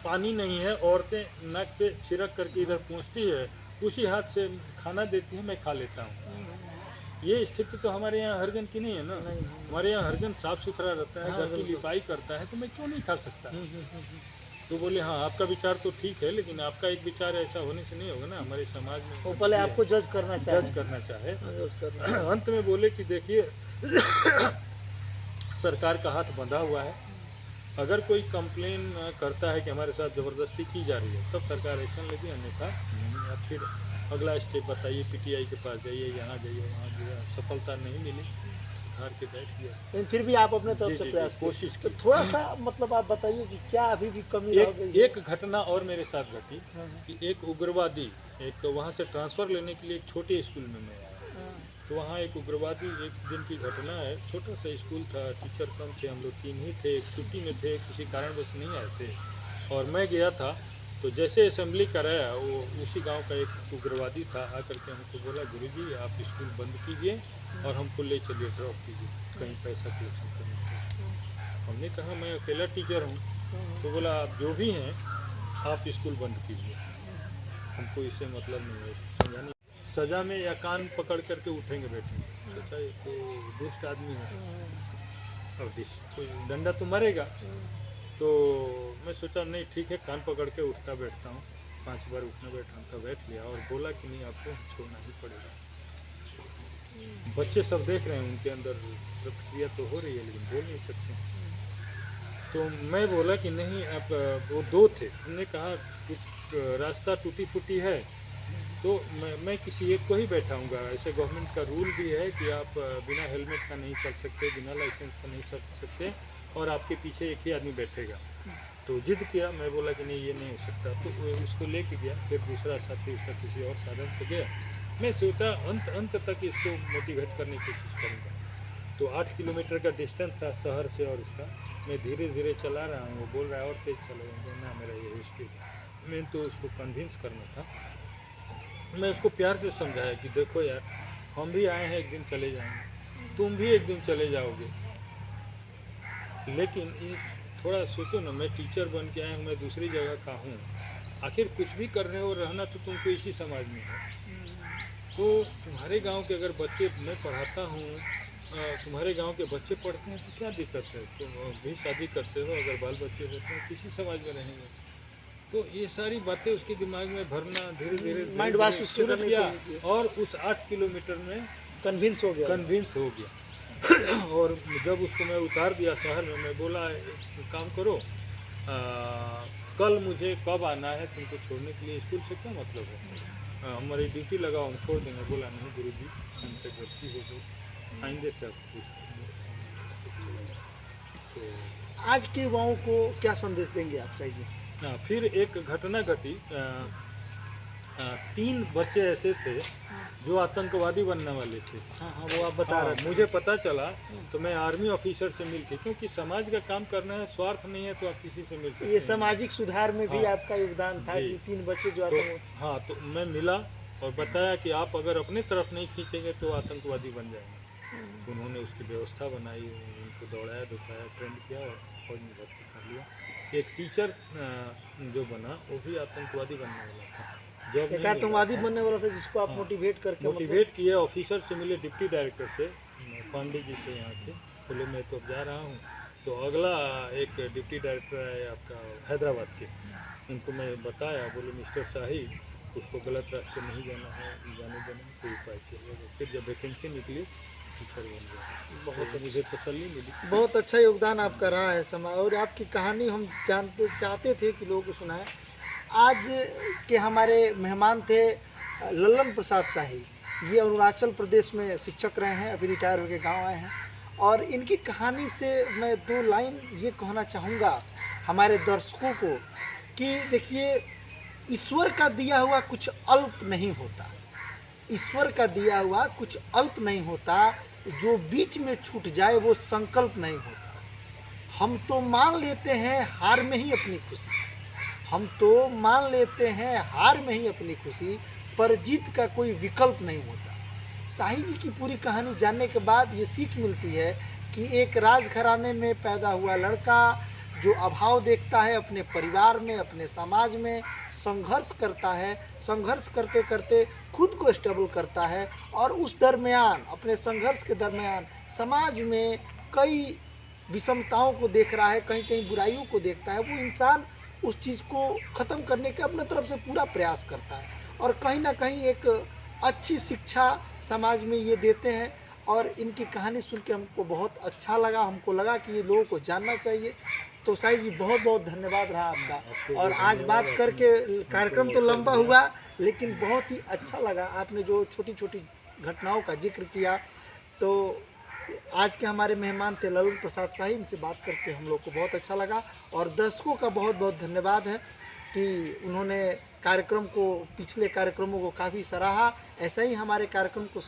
पानी नहीं है, औरतें नाक से छिड़क करके इधर पहुँचती है, उसी हाथ से खाना देती है, मैं खा लेता हूँ। ये स्थिति तो हमारे यहाँ हरिजन की नहीं है ना, हमारे यहाँ हरिजन साफ सुथरा रहता है, घर की लिपाई करता है, तो मैं क्यों नहीं खा सकता? तो बोले हाँ आपका विचार तो ठीक है, लेकिन आपका एक विचार ऐसा होने से नहीं होगा ना, हमारे समाज में वो पहले आपको जज करना चाहे। अंत में बोले कि देखिए सरकार का हाथ बंधा हुआ है, अगर कोई कंप्लेन करता है कि हमारे साथ ज़बरदस्ती की जा रही है तब सरकार एक्शन लेगी, अन्यथा नहीं। आप फिर अगला स्टेप बताइए, पीटीआई के पास जाइए, यहाँ जाइए, वहाँ जाइए, सफलता नहीं मिली, हार के बैठ गया। लेकिन फिर भी आप अपने तरफ से प्रयास कोशिश तो थोड़ा सा मतलब आप बताइए कि क्या अभी भी कमी रह गई? एक घटना और मेरे साथ घटी कि एक उग्रवादी एक वहाँ से ट्रांसफ़र लेने के लिए एक छोटे स्कूल में मैं आया, तो वहाँ एक उग्रवादी, एक दिन की घटना है, छोटा सा स्कूल था, टीचर कम थे, हम लोग 3 ही थे, एक छुट्टी में थे, किसी कारणवश नहीं आए थे, और मैं गया था। तो जैसे असेंबली कराया, वो उसी गांव का एक उग्रवादी था, आकर के हमको बोला गुरुजी आप स्कूल बंद कीजिए और हमको ले चलिए, ड्रॉप कीजिए कहीं पैसा कलेक्शन करने के। हमने कहा मैं अकेला टीचर हूँ, तो बोला आप जो भी हैं आप स्कूल बंद कीजिए, हमको इससे मतलब नहीं है, समझाने सज़ा में या कान पकड़ करके उठेंगे बैठेंगे। सोचा ये तो दुष्ट आदमी है, अब कोई डंडा तो मरेगा, तो मैं सोचा नहीं ठीक है, कान पकड़ के उठता बैठता हूँ, 5 बार उठना बैठा बैठ लिया, और बोला कि नहीं आपको छोड़ना ही पड़ेगा। बच्चे सब देख रहे हैं, उनके अंदर प्रतिक्रिया तो हो रही है लेकिन बोल नहीं सकते। तो मैं बोला कि नहीं आप, वो 2 थे, उन्होंने कहा रास्ता टूटी फूटी है तो मैं किसी एक को ही बैठाऊंगा, ऐसे गवर्नमेंट का रूल भी है कि आप बिना हेलमेट का नहीं चल सकते, बिना लाइसेंस का नहीं चल सकते, और आपके पीछे एक ही आदमी बैठेगा। तो जिद किया, मैं बोला कि नहीं ये नहीं हो सकता, तो उसको लेके गया, फिर दूसरा साथी उसका किसी और साधन से गया। मैं सोचा अंत तक इसको मोटिवेट करने की कोशिश करूँगा। तो 8 किलोमीटर का डिस्टेंस था शहर से, और उसका मैं धीरे धीरे चला रहा हूँ, वो बोल रहा है और तेज़ चलो, ना मेरा ये स्पीड। मैं तो उसको कन्विंस करना था, मैं उसको प्यार से समझाया कि देखो यार हम भी आए हैं, एक दिन चले जाएंगे, तुम भी एक दिन चले जाओगे, लेकिन थोड़ा सोचो ना, मैं टीचर बन के आया हूँ, मैं दूसरी जगह का हूँ, आखिर कुछ भी कर रहे हो, रहना तो तुमको इसी समाज में है। तो तुम्हारे गांव के अगर बच्चे मैं पढ़ाता हूँ, तुम्हारे गांव के बच्चे पढ़ते हैं तो क्या दिक्कत है, तुम भी शादी करते हो, अगर बाल बच्चे होते हैं किसी समाज में रहेंगे। तो ये सारी बातें उसके दिमाग में भरना धीरे धीरे माइंड वॉश उसके करने किया, और उस 8 किलोमीटर में कन्विंस हो गया। और जब उसको मैं उतार दिया शहर में, मैं बोला एक काम करो, कल मुझे कब आना है तुमको छोड़ने के लिए, स्कूल से क्या मतलब है, हमारी ड्यूटी लगाओ, हम छोड़ देंगे। बोला नहीं गुरुजी हमसे गलती हो गई, आइंदे से आप तो आज के युवाओं को क्या संदेश देंगे आप चाहिए? फिर एक घटना घटी, 3 बच्चे ऐसे थे जो आतंकवादी बनने वाले थे। हाँ, वो आप बता रहे थे। मुझे पता चला तो मैं आर्मी ऑफिसर से मिल के, क्योंकि समाज का काम करना है, स्वार्थ नहीं है तो आप किसी से मिल सकते हैं। ये सामाजिक सुधार में भी आपका योगदान था कि 3 बच्चे जो तो मैं मिला और बताया कि आप अगर अपने तरफ नहीं खींचेंगे तो आतंकवादी बन जाएंगे। उन्होंने उसकी व्यवस्था बनाई, उनको दौड़ाया धुपाया, ट्रेंड किया और फौज में भर्ती कर लिया। एक टीचर जो बना वो भी आतंकवादी बनने वाला था, जब आतंकवादी बनने वाला था, जिसको आप मोटिवेट किए। ऑफिसर से मिले, डिप्टी डायरेक्टर से, पांडे जी थे यहाँ के, बोले मैं तो अब जा रहा हूँ। तो अगला एक डिप्टी डायरेक्टर है आपका हैदराबाद के, उनको मैं बताया, बोले मिस्टर शाही उसको गलत रास्ते नहीं जाना है, जाने देना कोई उपाय किया। फिर जब वैकेंसी निकली टीचर बन गया, बहुत मुझे तसल्ली मिली। बहुत अच्छा योगदान आपका रहा है समाज, और आपकी कहानी हम चाहते थे कि लोगों को सुनाएं। आज के हमारे मेहमान थे लल्लन प्रसाद शाही, ये अरुणाचल प्रदेश में शिक्षक रहे हैं, अभी रिटायर होकर गांव आए हैं, और इनकी कहानी से मैं 2 लाइन ये कहना चाहूँगा हमारे दर्शकों को कि देखिए ईश्वर का दिया हुआ कुछ अल्प नहीं होता, ईश्वर का दिया हुआ कुछ अल्प नहीं होता, जो बीच में छूट जाए वो संकल्प नहीं होता। हम तो मान लेते हैं हार में ही अपनी खुशी, हम तो मान लेते हैं हार में ही अपनी खुशी, पर जीत का कोई विकल्प नहीं होता। शाही जी की पूरी कहानी जानने के बाद ये सीख मिलती है कि एक राजघराने में पैदा हुआ लड़का जो अभाव देखता है अपने परिवार में, अपने समाज में, संघर्ष करता है, संघर्ष करते करते खुद को स्टेबल करता है, और उस दरमियान, अपने संघर्ष के दरमियान समाज में कई विषमताओं को देख रहा है, कहीं कहीं बुराइयों को देखता है। वो इंसान उस चीज़ को ख़त्म करने के अपने तरफ से पूरा प्रयास करता है, और कहीं ना कहीं एक अच्छी शिक्षा समाज में ये देते हैं। और इनकी कहानी सुन के हमको बहुत अच्छा लगा, हमको लगा कि ये लोगों को जानना चाहिए। तो साई जी बहुत बहुत धन्यवाद रहा आपका, और आज बात करके कार्यक्रम तो लंबा हुआ लेकिन बहुत ही अच्छा लगा। आपने जो छोटी छोटी घटनाओं का जिक्र किया, तो आज के हमारे मेहमान थे ललन प्रसाद शाही, इनसे बात करके हम लोग को बहुत अच्छा लगा। और दर्शकों का बहुत बहुत धन्यवाद है कि उन्होंने कार्यक्रम को, पिछले कार्यक्रमों को काफ़ी सराहा। ऐसा ही हमारे कार्यक्रम को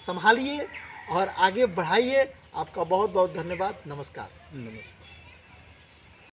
संभालिए और आगे बढ़ाइए। आपका बहुत बहुत धन्यवाद। नमस्कार। नमस्कार।